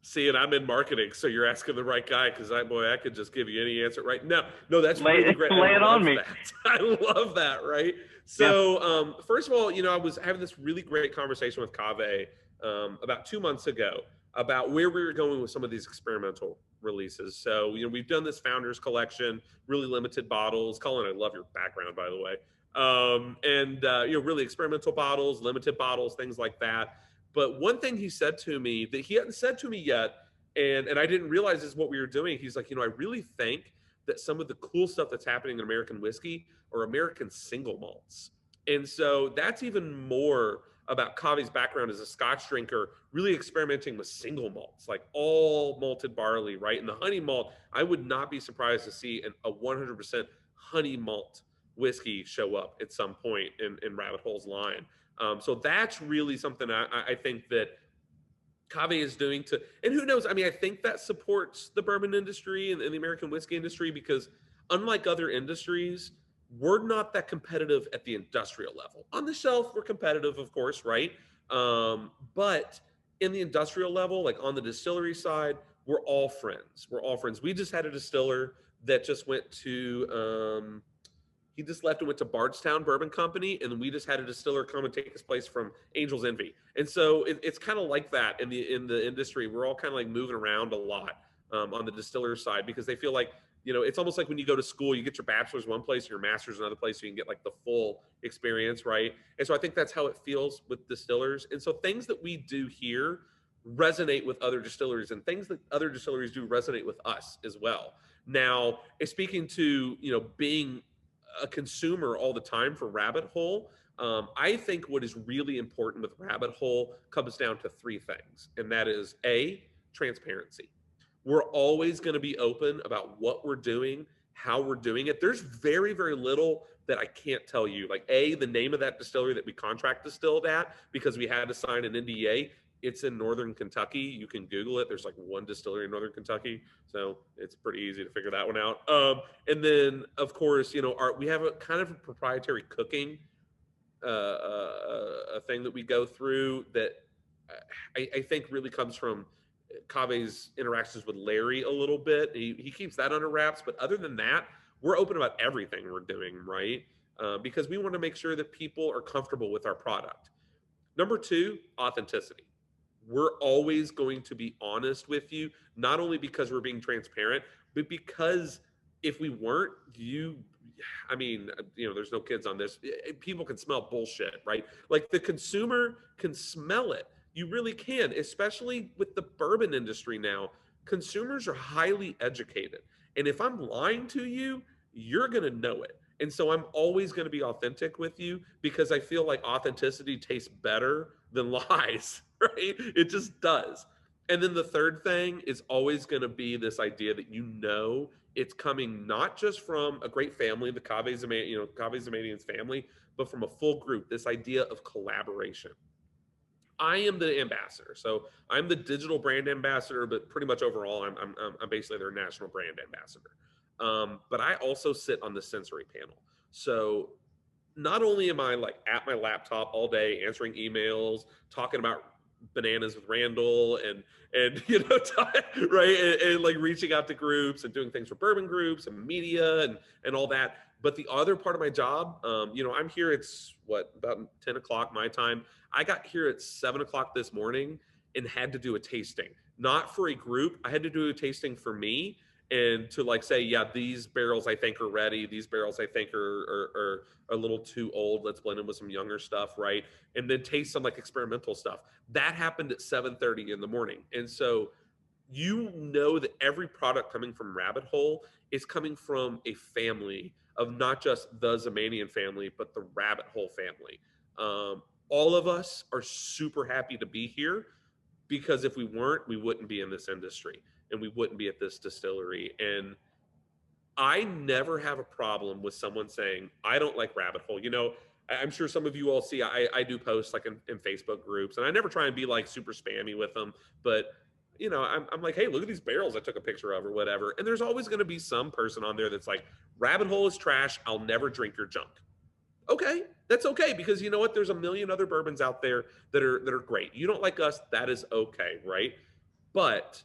See, and I'm in marketing, so you're asking the right guy, because I could just give you any answer right now. No, that's really great. Lay it on me. I love that, right? So, first of all, I was having this really great conversation with Cave about 2 months ago about where we were going with some of these experimental releases. So, we've done this Founders Collection, really limited bottles. Colin, I love your background, by the way. Really experimental bottles, limited bottles, things like that. But one thing he said to me that he hadn't said to me yet, and I didn't realize is what we were doing. He's like, I really think that some of the cool stuff that's happening in American whiskey are American single malts. And so that's even more about Cave's background as a Scotch drinker, really experimenting with single malts, like all malted barley, right? And the honey malt, I would not be surprised to see a 100% honey malt whiskey show up at some point in Rabbit Hole's line. So that's really something I think that Cave is doing and who knows? I think that supports the bourbon industry and the American whiskey industry, because unlike other industries, we're not that competitive at the industrial level. On the shelf, we're competitive, of course, right? But in the industrial level, like on the distillery side, we're all friends. We just had a distiller that just went to he just left and went to Bardstown Bourbon Company, and we just had a distiller come and take his place from Angel's Envy. And so it's kind of like that in the industry. We're all kind of like moving around a lot on the distiller side, because they feel like, it's almost like when you go to school, you get your bachelor's one place, your master's another place, so you can get like the full experience, right? And so I think that's how it feels with distillers. And so things that we do here resonate with other distilleries, and things that other distilleries do resonate with us as well. Now, speaking to, being a consumer all the time for Rabbit Hole, I think what is really important with Rabbit Hole comes down to three things, and that is A, transparency. We're always going to be open about what we're doing, how we're doing it. There's very, very little that I can't tell you. Like the name of that distillery that we contract distilled at, because we had to sign an NDA. It's in Northern Kentucky. You can Google it. There's like one distillery in Northern Kentucky, so it's pretty easy to figure that one out. And then, of course, we have a kind of a proprietary cooking a thing that we go through that I think really comes from Kave's interactions with Larry a little bit. He keeps that under wraps, but other than that, we're open about everything we're doing, right? Because we want to make sure that people are comfortable with our product. Number two, authenticity. We're always going to be honest with you, not only because we're being transparent, but because if we weren't, I mean, there's no kids on this. People can smell bullshit, right? Like the consumer can smell it. You really can, especially with the bourbon industry now. Consumers are highly educated. And if I'm lying to you, you're going to know it. And so I'm always going to be authentic with you because I feel like authenticity tastes better than lies, right? It just does. And then the third thing is always going to be this idea that it's coming not just from a great family, the Kave family, but from a full group, this idea of collaboration. I am the ambassador. So I'm the digital brand ambassador, but pretty much overall, I'm basically their national brand ambassador. But I also sit on the sensory panel. So not only am I like at my laptop all day answering emails, talking about bananas with Randall and right, and like reaching out to groups and doing things for bourbon groups and media and all that. But the other part of my job, I'm here. It's about 10 o'clock my time. I got here at 7 o'clock this morning and had to do a tasting, not for a group. I had to do a tasting for me and to like say, yeah, these barrels I think are ready. These barrels I think are a little too old. Let's blend them with some younger stuff, right? And then taste some like experimental stuff. That happened at 7:30 in the morning. And so that every product coming from Rabbit Hole is coming from a family of not just the Zemanian family, but the Rabbit Hole family. All of us are super happy to be here because if we weren't, we wouldn't be in this industry and we wouldn't be at this distillery. And I never have a problem with someone saying, I don't like Rabbit Hole. I'm sure some of you all see, I do posts like in Facebook groups, and I never try and be like super spammy with them, but I'm like, hey, look at these barrels I took a picture of or whatever. And there's always going to be some person on there that's like, Rabbit Hole is trash. I'll never drink your junk. Okay, that's okay, because you know what? There's a million other bourbons out there that are great. You don't like us, that is okay, right? But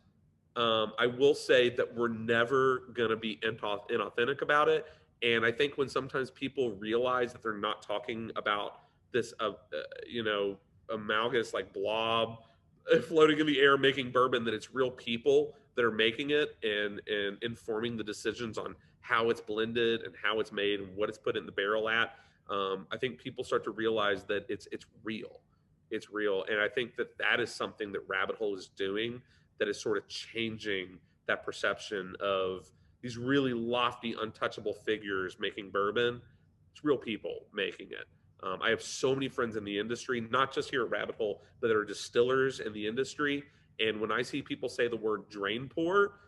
I will say that we're never going to be inauthentic about it. And I think when sometimes people realize that they're not talking about this, amalgamous like blob floating in the air making bourbon, that it's real people that are making it and informing the decisions on how it's blended and how it's made and what it's put in the barrel at. I think people start to realize that it's real. It's real. And I think that is something that Rabbit Hole is doing that is sort of changing that perception of these really lofty, untouchable figures making bourbon. It's real people making it. I have so many friends in the industry, not just here at Rabbit Hole, but that are distillers in the industry. And when I see people say the word drain pour,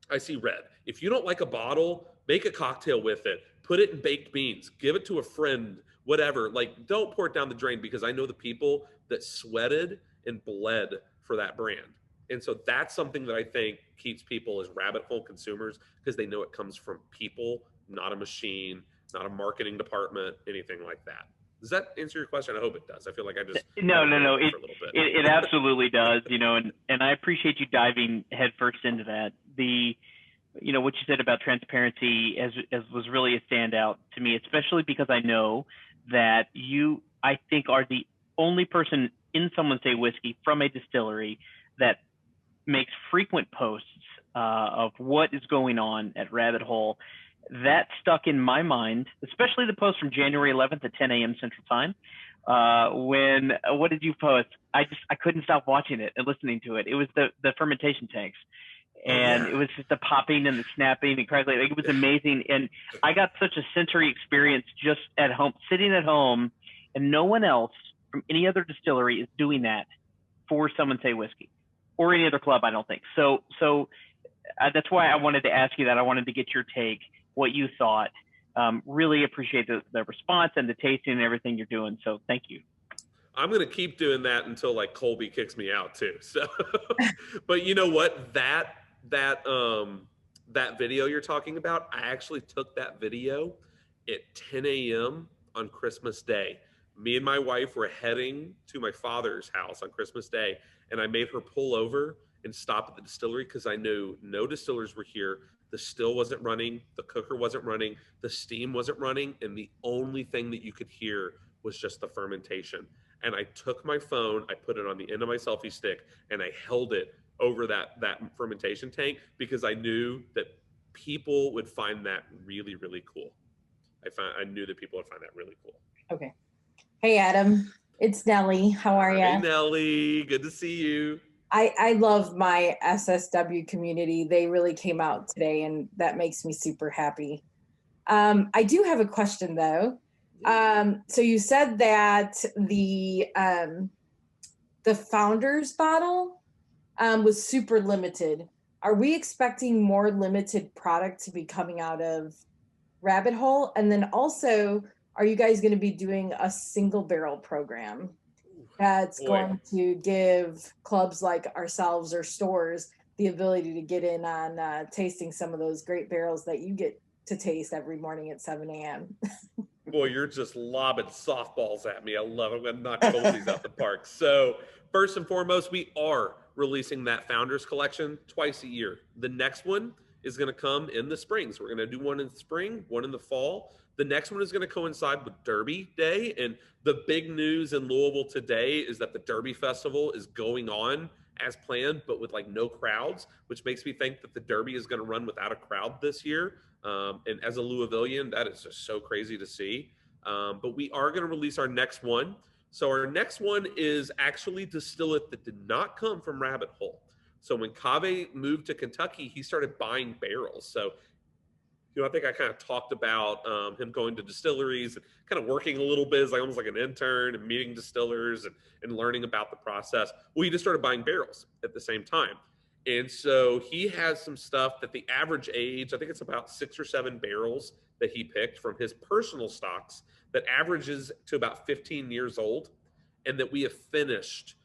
I see red. If you don't like a bottle, make a cocktail with it. Put it in baked beans. Give it to a friend, whatever. Like, don't pour it down the drain, because I know the people that sweated and bled for that brand. And so that's something that I think keeps people as Rabbit Hole consumers, because they know it comes from people, not a machine, not a marketing department, anything like that. Does that answer your question? I hope it does. I feel like I just no. It absolutely does. And I appreciate you diving headfirst into that. What you said about transparency as was really a standout to me, especially because I know that you, I think, are the only person in Someone Say Whiskey from a distillery that makes frequent posts of what is going on at Rabbit Hole. That stuck in my mind, especially the post from January 11th at 10 a.m. Central Time. What did you post? I couldn't stop watching it and listening to it. It was the fermentation tanks. And it was just the popping and the snapping and crackling. It was amazing. And I got such a sensory experience just at home, sitting at home, and no one else from any other distillery is doing that for Someone Say Whiskey or any other club, I don't think. So that's why I wanted to ask you that. I wanted to get your take, what you thought. Really appreciate the response and the tasting and everything you're doing. So thank you. I'm going to keep doing that until like Colby kicks me out too. So, but you know what? That video you're talking about, I actually took that video at 10 a.m. on Christmas Day. Me and my wife were heading to my father's house on Christmas Day, and I made her pull over and stop at the distillery because I knew no distillers were here. The still wasn't running, the cooker wasn't running, the steam wasn't running, and the only thing that you could hear was just the fermentation. And I took my phone, I put it on the end of my selfie stick, and I held it over that fermentation tank because I knew that people would find that really, really cool. I knew that people would find that really cool. Okay. Hey, Adam. It's Nellie. How are you? Hey, Nellie. Good to see you. I love my SSW community. They really came out today, and that makes me super happy. I do have a question, though. So you said that the Founders bottle was super limited. Are we expecting more limited product to be coming out of Rabbit Hole? And then also, are you guys going to be doing a single barrel program that's going to give clubs like ourselves or stores the ability to get in on tasting some of those great barrels that you get to taste every morning at 7 a.m.? Boy, you're just lobbing softballs at me. I love it. I'm going to knock both these out the park. So first and foremost, we are releasing that Founders Collection twice a year. The next one is going to come in the spring. So we're going to do one in the spring, one in the fall. The next one is going to coincide with Derby Day. And the big news in Louisville today is that the Derby Festival is going on as planned, but with like no crowds, which makes me think that the Derby is going to run without a crowd this year. And as a Louisvillian, that is just so crazy to see. But we are going to release our next one. So our next one is actually distillate that did not come from Rabbit Hole. So when Cave moved to Kentucky, he started buying barrels. So, I think I kind of talked about him going to distilleries and kind of working a little bit as almost like an intern and meeting distillers and learning about the process. Well, he just started buying barrels at the same time. And so he has some stuff that the average age, I think it's about 6 or 7 barrels that he picked from his personal stocks that averages to about 15 years old, and that we have finished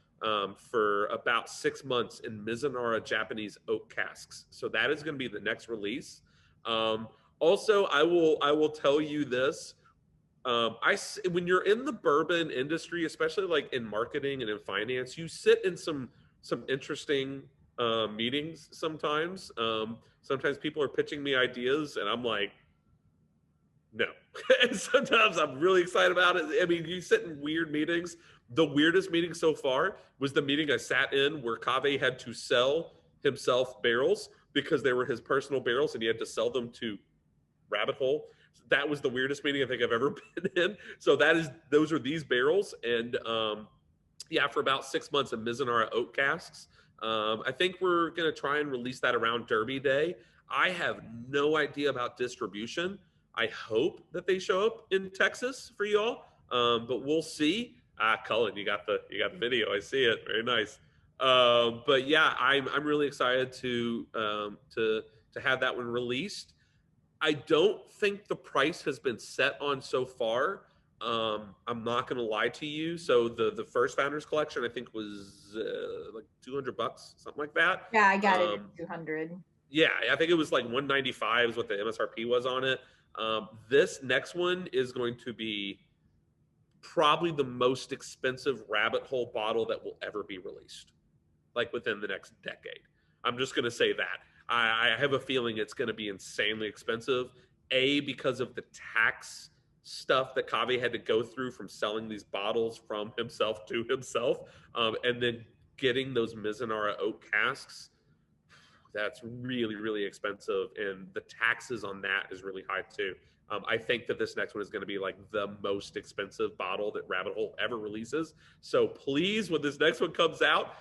for about 6 months in Mizunara Japanese oak casks. So that is going to be the next release. Also, I will tell you this. When you're in the bourbon industry, especially like in marketing and in finance, you sit in some interesting meetings sometimes. Sometimes people are pitching me ideas and I'm like, no. And sometimes I'm really excited about it. I mean, you sit in weird meetings. The weirdest meeting so far was the meeting I sat in where Cave had to sell himself barrels because they were his personal barrels and he had to sell them to Rabbit Hole. That was the weirdest meeting I think I've ever been in. So those are these barrels. And for about 6 months of Mizunara oak casks. I think we're going to try and release that around Derby Day. I have no idea about distribution. I hope that they show up in Texas for y'all, but we'll see. Cullen, you got the video. I see it. Very nice. But yeah, I'm really excited to have that one released. I don't think the price has been set on so far. I'm not going to lie to you. So the first Founders Collection, I think was like $200, something like that. Yeah, I got it at 200. Yeah, I think it was like 195 is what the MSRP was on it. This next one is going to be probably the most expensive Rabbit Hole bottle that will ever be released, like within the next decade. I'm just going to say that. I have a feeling it's going to be insanely expensive, because of the tax stuff that Cave had to go through from selling these bottles from himself to himself, and then getting those Mizunara oak casks. That's really, really expensive, and the taxes on that is really high too. I think that this next one is going to be like the most expensive bottle that Rabbit Hole ever releases. So please, when this next one comes out,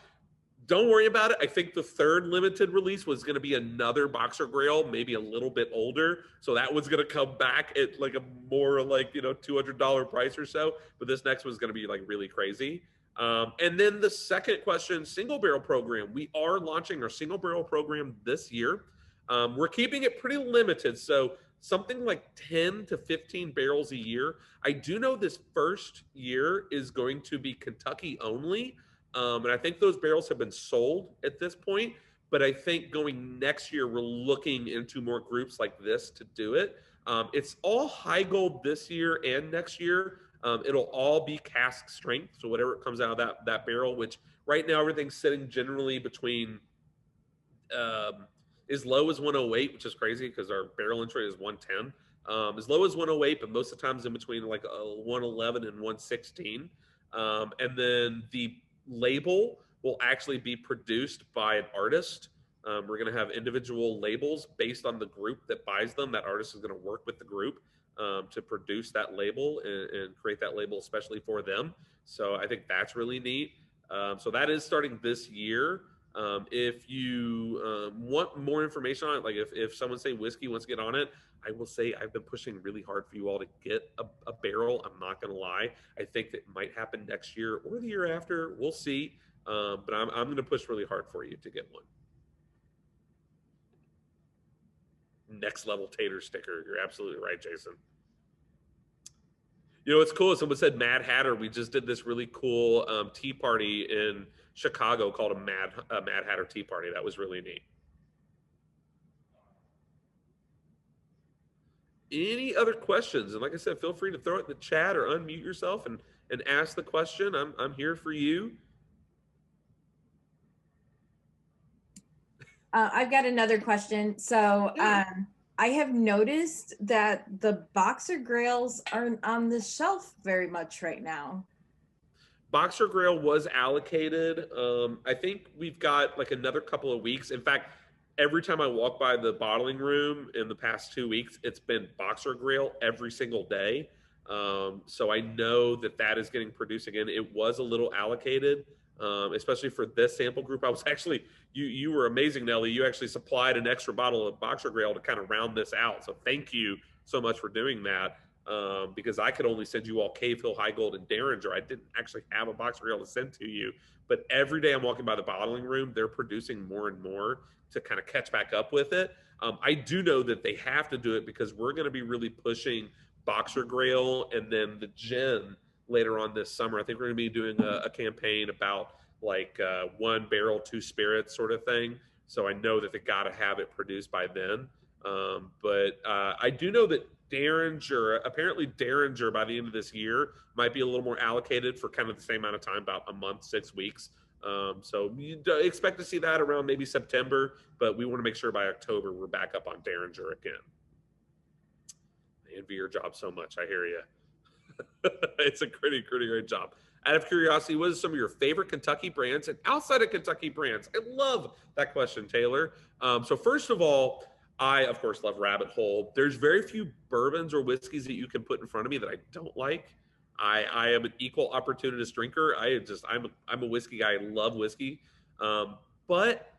don't worry about it. I think the third limited release was going to be another Boxer Grail, maybe a little bit older. So that one's going to come back at like a more like, $200 price or so. But this next one's going to be like really crazy. And then the second question, single barrel program. We are launching our single barrel program this year. We're keeping it pretty limited. So something like 10 to 15 barrels a year. I do know this first year is going to be Kentucky only. And I think those barrels have been sold at this point. But I think going next year, we're looking into more groups like this to do it. It's all high gold this year and next year. It'll all be cask strength. So whatever comes out of that barrel, which right now everything's sitting generally between as low as 108, which is crazy because our barrel entry is 110. As low as 108, but most of the times in between like 111 and 116. And then the label will actually be produced by an artist. We're going to have individual labels based on the group that buys them. That artist is going to work with the group to produce that label and create that label especially for them. So I think that's really neat. So that is starting this year. If you want more information on it, like if someone say whiskey wants to get on it, I will say I've been pushing really hard for you all to get a barrel. I'm not going to lie. I think that might happen next year or the year after. We'll see. But I'm going to push really hard for you to get one. Next level tater sticker. You're absolutely right, Jason. You know, it's cool. Someone said Mad Hatter. We just did this really cool tea party in Chicago called a Mad Hatter Tea Party. That was really neat. Any other questions? And like I said, feel free to throw it in the chat or unmute yourself and ask the question. I'm here for you. I've got another question. So I have noticed that the Boxer Grails aren't on the shelf very much right now. Boxer Grail was allocated. I think we've got like another couple of weeks. In fact, every time I walk by the bottling room in the past 2 weeks, it's been Boxer Grail every single day. So I know that is getting produced again. It was a little allocated, especially for this sample group. I was actually, you were amazing, Nelly. You actually supplied an extra bottle of Boxer Grail to kind of round this out. So thank you so much for doing that. Because I could only send you all Cave Hill, High Gold, and Derringer. I didn't actually have a Boxer Grail to send to you. But every day I'm walking by the bottling room, they're producing more and more to kind of catch back up with it. I do know that they have to do it because we're going to be really pushing Boxer Grail and then the gin later on this summer. I think we're going to be doing a campaign about like 1 barrel, 2 spirits sort of thing. So I know that they got to have it produced by then. But I do know that apparently Derringer by the end of this year might be a little more allocated for kind of the same amount of time, about a month, 6 weeks. So you expect to see that around maybe September, but we want to make sure by October we're back up on Derringer again. I envy your job so much. I hear you. It's a pretty great job. Out of curiosity, what are some of your favorite Kentucky brands and outside of Kentucky brands? I love that question, Taylor. So first of all, I, of course, love Rabbit Hole. There's very few bourbons or whiskeys that you can put in front of me that I don't like. I am an equal opportunist drinker. I'm a whiskey guy. I love whiskey. But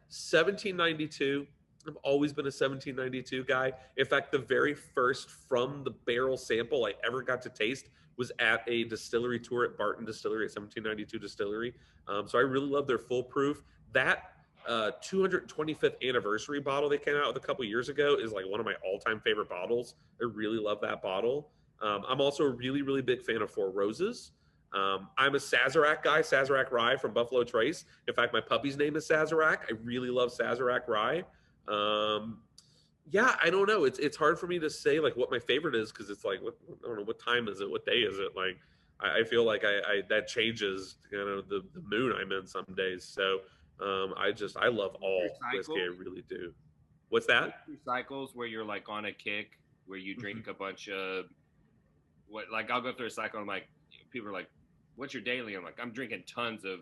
1792, I've always been a 1792 guy. In fact, the very first from the barrel sample I ever got to taste was at a distillery tour at Barton Distillery at 1792 Distillery. So I really love their full proof. That 225th anniversary bottle they came out with a couple years ago is like one of my all-time favorite bottles. I really love that bottle. I'm also a really big fan of Four Roses. I'm a Sazerac guy, Sazerac Rye from Buffalo Trace. In fact, my puppy's name is Sazerac. I really love Sazerac Rye. Yeah, I don't know. It's hard for me to say like what my favorite is because it's like I don't know, what time is it? What day is it? Like I feel like I that changes kind of the mood I'm in some days. So I love all whiskey. I really do. What's that? Cycles where you're like on a kick where you drink a bunch of like I'll go through a cycle. I'm like, people are like, "What's your daily?" I'm like, I'm drinking tons of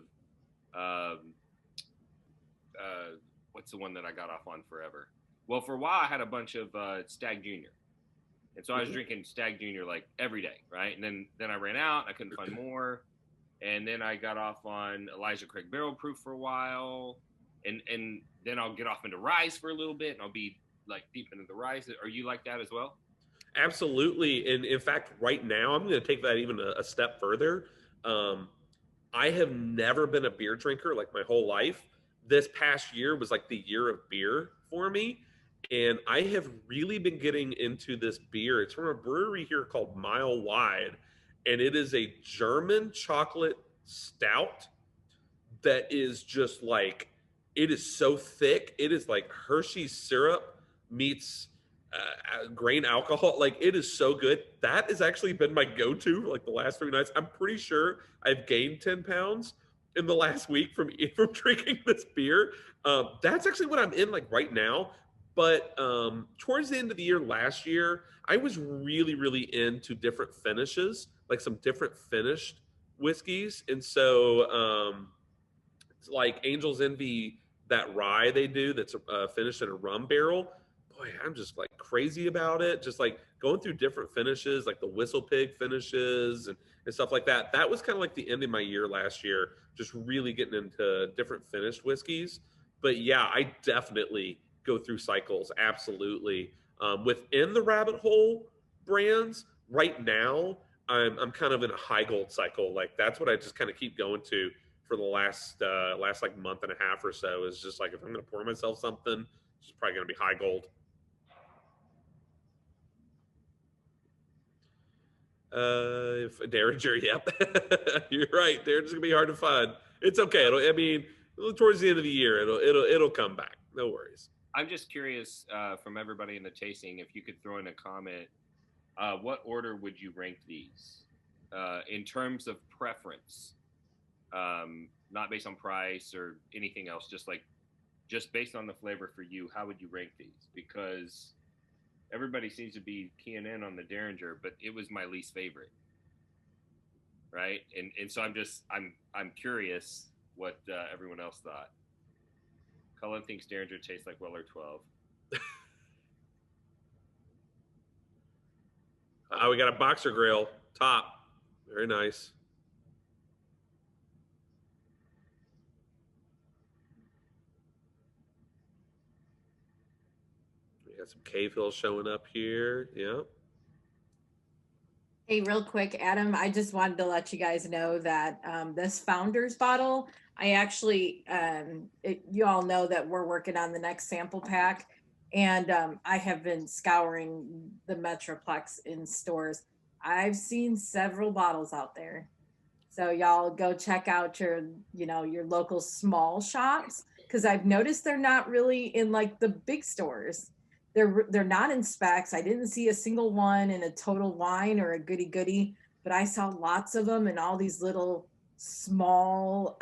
what's the one that I got off on forever? Well, for a while I had a bunch of Stag Junior, and so I was drinking Stag Junior like every day, right? And then I ran out. I couldn't find more. And then I got off on Elijah Craig Barrel Proof for a while. And then I'll get off into Rice for a little bit, and I'll be like deep into the Rice. Are you like that as well? Absolutely. And in fact, right now, I'm going to take that even a step further. I have never been a beer drinker like my whole life. This past year was like the year of beer for me. And I have really been getting into this beer. It's from a brewery here called Mile Wide. And it is a German chocolate stout that is just like, it is so thick. It is like Hershey's syrup meets grain alcohol. Like it is so good. That has actually been my go-to like the last 3 nights. I'm pretty sure I've gained 10 pounds. in the last week from drinking this beer. That's actually what I'm in like right now. But towards the end of the year last year, I was really, really into different finishes, like some different finished whiskeys. And so it's like Angel's Envy, that rye they do that's finished in a rum barrel. Boy, I'm just like crazy about it. Just like going through different finishes, like the Whistle Pig finishes and stuff like that. That was kind of like the end of my year last year, just really getting into different finished whiskeys. But yeah, I definitely go through cycles, absolutely. Within the Rabbit Hole brands, right now, I'm kind of in a high gold cycle. Like that's what I just kind of keep going to for the last like month and a half or so. Is just like if I'm going to pour myself something, it's probably going to be high gold. If Derringer, yep, you're right. They're just gonna be hard to find. It's okay. I mean, towards the end of the year, it'll come back. No worries. I'm just curious from everybody in the tasting, if you could throw in a comment, what order would you rank these in terms of preference? Not based on price or anything else, just based on the flavor for you. How would you rank these? Because everybody seems to be keying in on the Derringer, but it was my least favorite, right? And so I'm curious what everyone else thought. Cullen thinks Derringer tastes like Weller 12. We got a Boxer Grill top, very nice. Got some Cave Hill showing up here. Yeah. Hey, real quick, Adam, I just wanted to let you guys know that this Founders bottle, I actually, you all know that we're working on the next sample pack, and I have been scouring the Metroplex in stores. I've seen several bottles out there. So y'all go check out your local small shops, because I've noticed they're not really in like the big stores. They're not in specs. I didn't see a single one in a Total Wine or a Goody Goody, but I saw lots of them in all these little small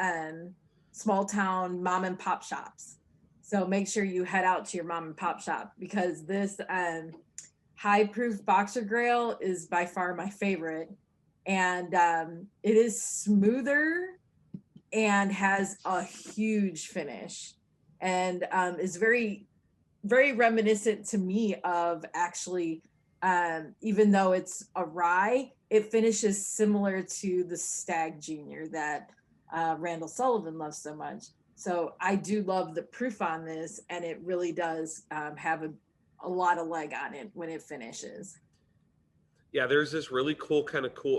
town mom and pop shops. So make sure you head out to your mom and pop shop, because this high proof Boxer Grail is by far my favorite. And it is smoother and has a huge finish, and is very, very reminiscent to me of actually, even though it's a rye, it finishes similar to the Stag Junior that Randall Sullivan loves so much. So I do love the proof on this, and it really does have a lot of leg on it when it finishes. Yeah, there's this really cool.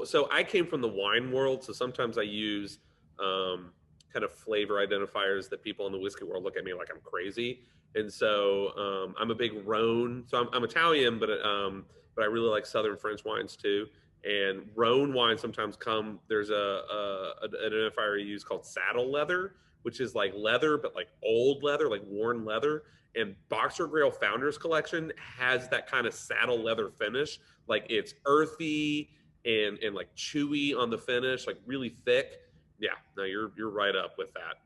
So I came from the wine world, so sometimes I use kind of flavor identifiers that people in the whiskey world look at me like I'm crazy. And so I'm a big Rhone. So I'm Italian, but I really like Southern French wines too. And Rhone wines sometimes come. There's an identifier you use called saddle leather, which is like leather, but like old leather, like worn leather. And Boxer Grail Founders Collection has that kind of saddle leather finish. Like it's earthy and like chewy on the finish, like really thick. Yeah, no, you're right up with that.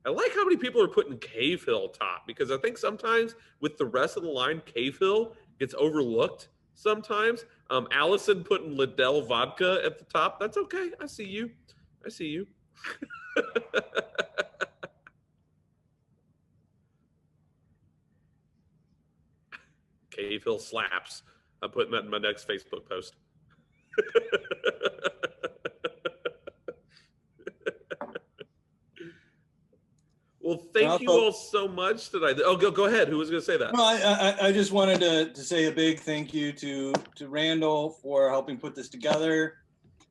I like how many people are putting Cave Hill top, because I think sometimes with the rest of the line, Cave Hill gets overlooked sometimes. Allison putting Liddell vodka at the top. That's okay. I see you. Cave Hill slaps. I'm putting that in my next Facebook post. Well, thank you all so much. Go ahead. Who was going to say that? Well, I just wanted to say a big thank you to Randall for helping put this together,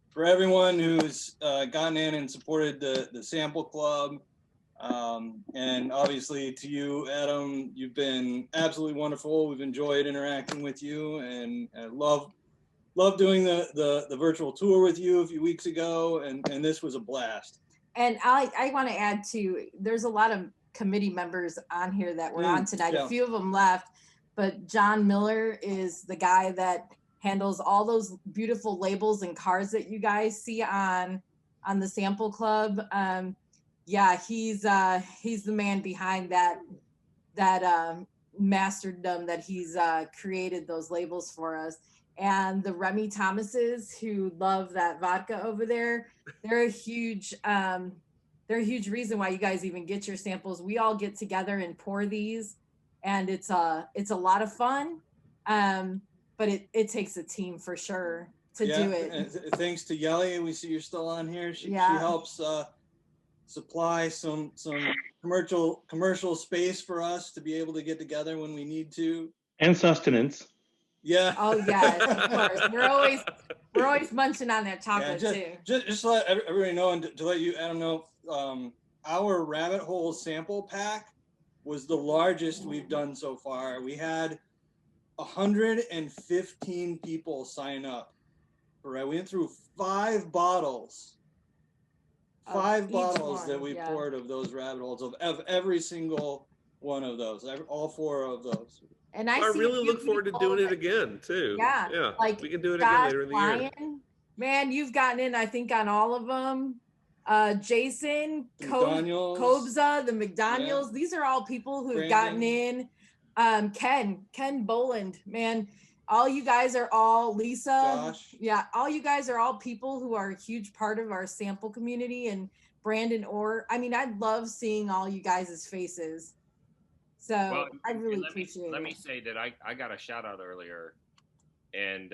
for everyone who's gotten in and supported the sample club, and obviously to you, Adam. You've been absolutely wonderful. We've enjoyed interacting with you, and love doing the virtual tour with you a few weeks ago, and this was a blast. And I want to add too, there's a lot of committee members on here that were on tonight. Yeah. A few of them left, but John Miller is the guy that handles all those beautiful labels and cards that you guys see on the sample club. yeah, he's the man behind that masterdom that he's created those labels for us. And the Remy Thomases who love that vodka over there, they're a huge reason why you guys even get your samples. We all get together and pour these, and it's a lot of fun. But it takes a team for sure to do it. And thanks to Yelly, we see you're still on here. She helps supply some commercial space for us to be able to get together when we need to. And sustenance. Yeah. Oh yes, of course. We're always munching on that chocolate too. Just to let everybody know, and to let you, Adam, know, our rabbit hole sample pack was the largest we've done so far. We had 115 people sign up. Right, we went through 5 bottles. 5 bottles that we poured of those rabbit holes of every single one of those, all 4 of those. And I really look forward to doing it again too. Yeah, like we can do it again later in the year. Man, you've gotten in, I think, on all of them. Jason, Kobza, the McDaniels. These are all people who've gotten in. Ken Boland, man. All you guys are all Lisa. Josh. Yeah, all you guys are all people who are a huge part of our sample community. And Brandon I mean, I love seeing all you guys' faces. So I really appreciate it. Let me say that I got a shout out earlier, and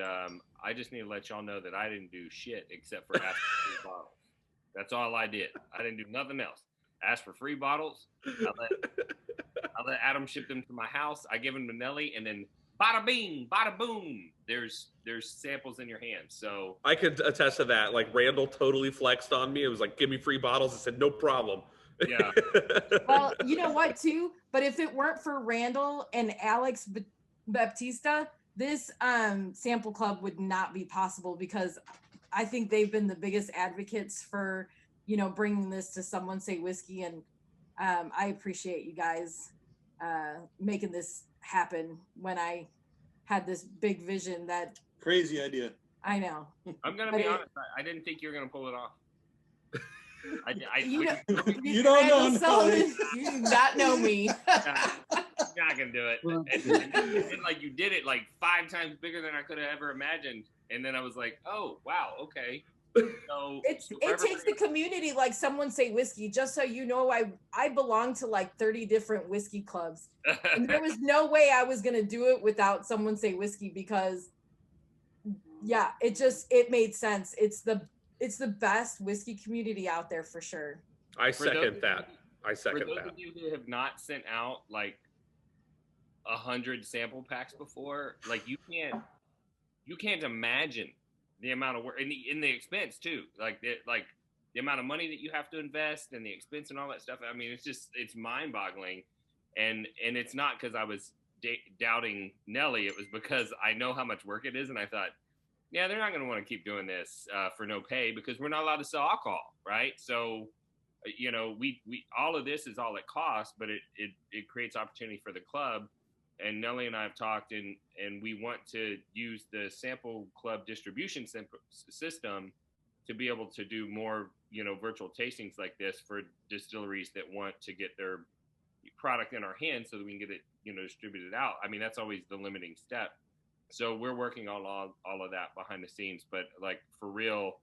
I just need to let y'all know that I didn't do shit except for ask for free bottles. That's all I did. I didn't do nothing else. Ask for free bottles. I let Adam ship them to my house. I give them to Nelly, and then bada bing, bada boom. There's samples in your hands. So I could attest to that. Like Randall totally flexed on me. It was like, give me free bottles. I said, no problem. Yeah. Well, you know what too? But if it weren't for Randall and Alex Baptista, this sample club would not be possible, because I think they've been the biggest advocates for, bringing this to Someone Say Whiskey. And I appreciate you guys making this happen when I had this big vision. That crazy idea. I know. I'm going to be honest. I didn't think you were going to pull it off. You don't know. Sullivan, you do not know me. You're not gonna do it. And like you did it like 5 times bigger than I could have ever imagined. And then I was like, oh wow, okay. So it takes the community like Someone Say Whiskey. Just so you know, I belong to like 30 different whiskey clubs, and there was no way I was gonna do it without Someone Say Whiskey, because it made sense. It's the best whiskey community out there for sure. I second that. For those of you who have not sent out like 100 sample packs before, like you can't imagine the amount of work and the expense too. Like the amount of money that you have to invest and the expense and all that stuff. I mean, it's mind boggling. And it's not because I was doubting Nelly. It was because I know how much work it is. And I thought, yeah, they're not going to want to keep doing this for no pay, because we're not allowed to sell alcohol, right? So, we all of this is all it costs, but it creates opportunity for the club. And Nelly and I have talked, and we want to use the sample club distribution system to be able to do more, virtual tastings like this for distilleries that want to get their product in our hands so that we can get it, distributed out. I mean, that's always the limiting step. So we're working on all of that behind the scenes, but like for real,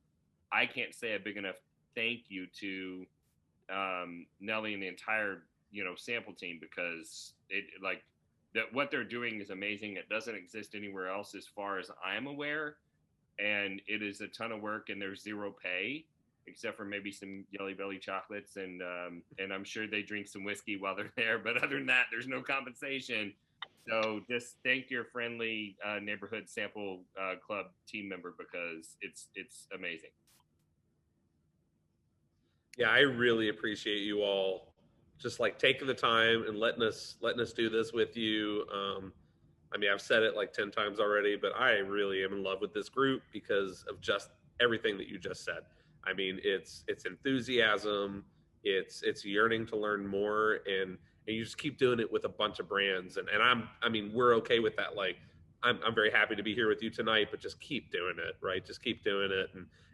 I can't say a big enough thank you to Nelly and the entire sample team, because what they're doing is amazing. It doesn't exist anywhere else as far as I'm aware, and it is a ton of work, and there's zero pay except for maybe some Jelly Belly chocolates, and I'm sure they drink some whiskey while they're there, but other than that, there's no compensation. So just thank your friendly neighborhood sample club team member, because it's amazing. Yeah, I really appreciate you all just like taking the time and letting us do this with you. I mean, I've said it like 10 times already, but I really am in love with this group because of just everything that you just said. I mean, it's enthusiasm, it's yearning to learn more, and you just keep doing it with a bunch of brands. And we're okay with that. Like, I'm very happy to be here with you tonight, but just keep doing it, right? Just keep doing it.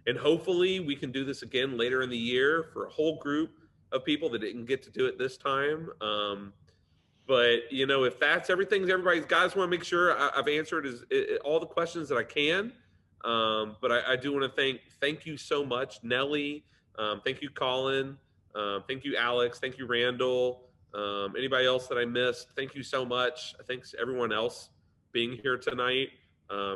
And hopefully we can do this again later in the year for a whole group, of people that didn't get to do it this time. But you know, if that's everything everybody's got, I just want to make sure I've answered all the questions that I can. But I do want to thank you so much, Nelly. Thank you, Colin. Thank you, Alex. Thank you, Randall. Anybody else that I missed? Thank you so much. Thanks everyone else being here tonight.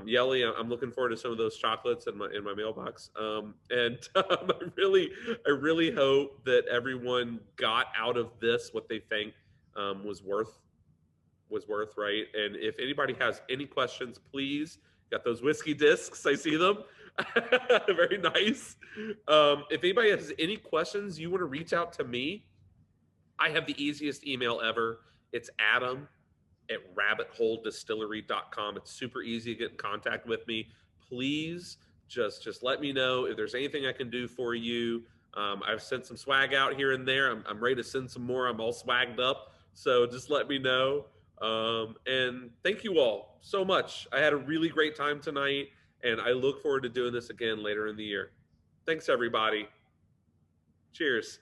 Yelly, I'm looking forward to some of those chocolates in my mailbox. And I really hope that everyone got out of this what they think was worth, right? And if anybody has any questions, please, got those whiskey discs, I see them. Very nice. If anybody has any questions, you want to reach out to me, I have the easiest email ever. It's adam@rabbitholedistillery.com. It's super easy to get in contact with me. Please just let me know if there's anything I can do for you. I've sent some swag out here and there. I'm ready to send some more. I'm all swagged up. So just let me know. And thank you all so much. I had a really great time tonight, and I look forward to doing this again later in the year. Thanks, everybody. Cheers.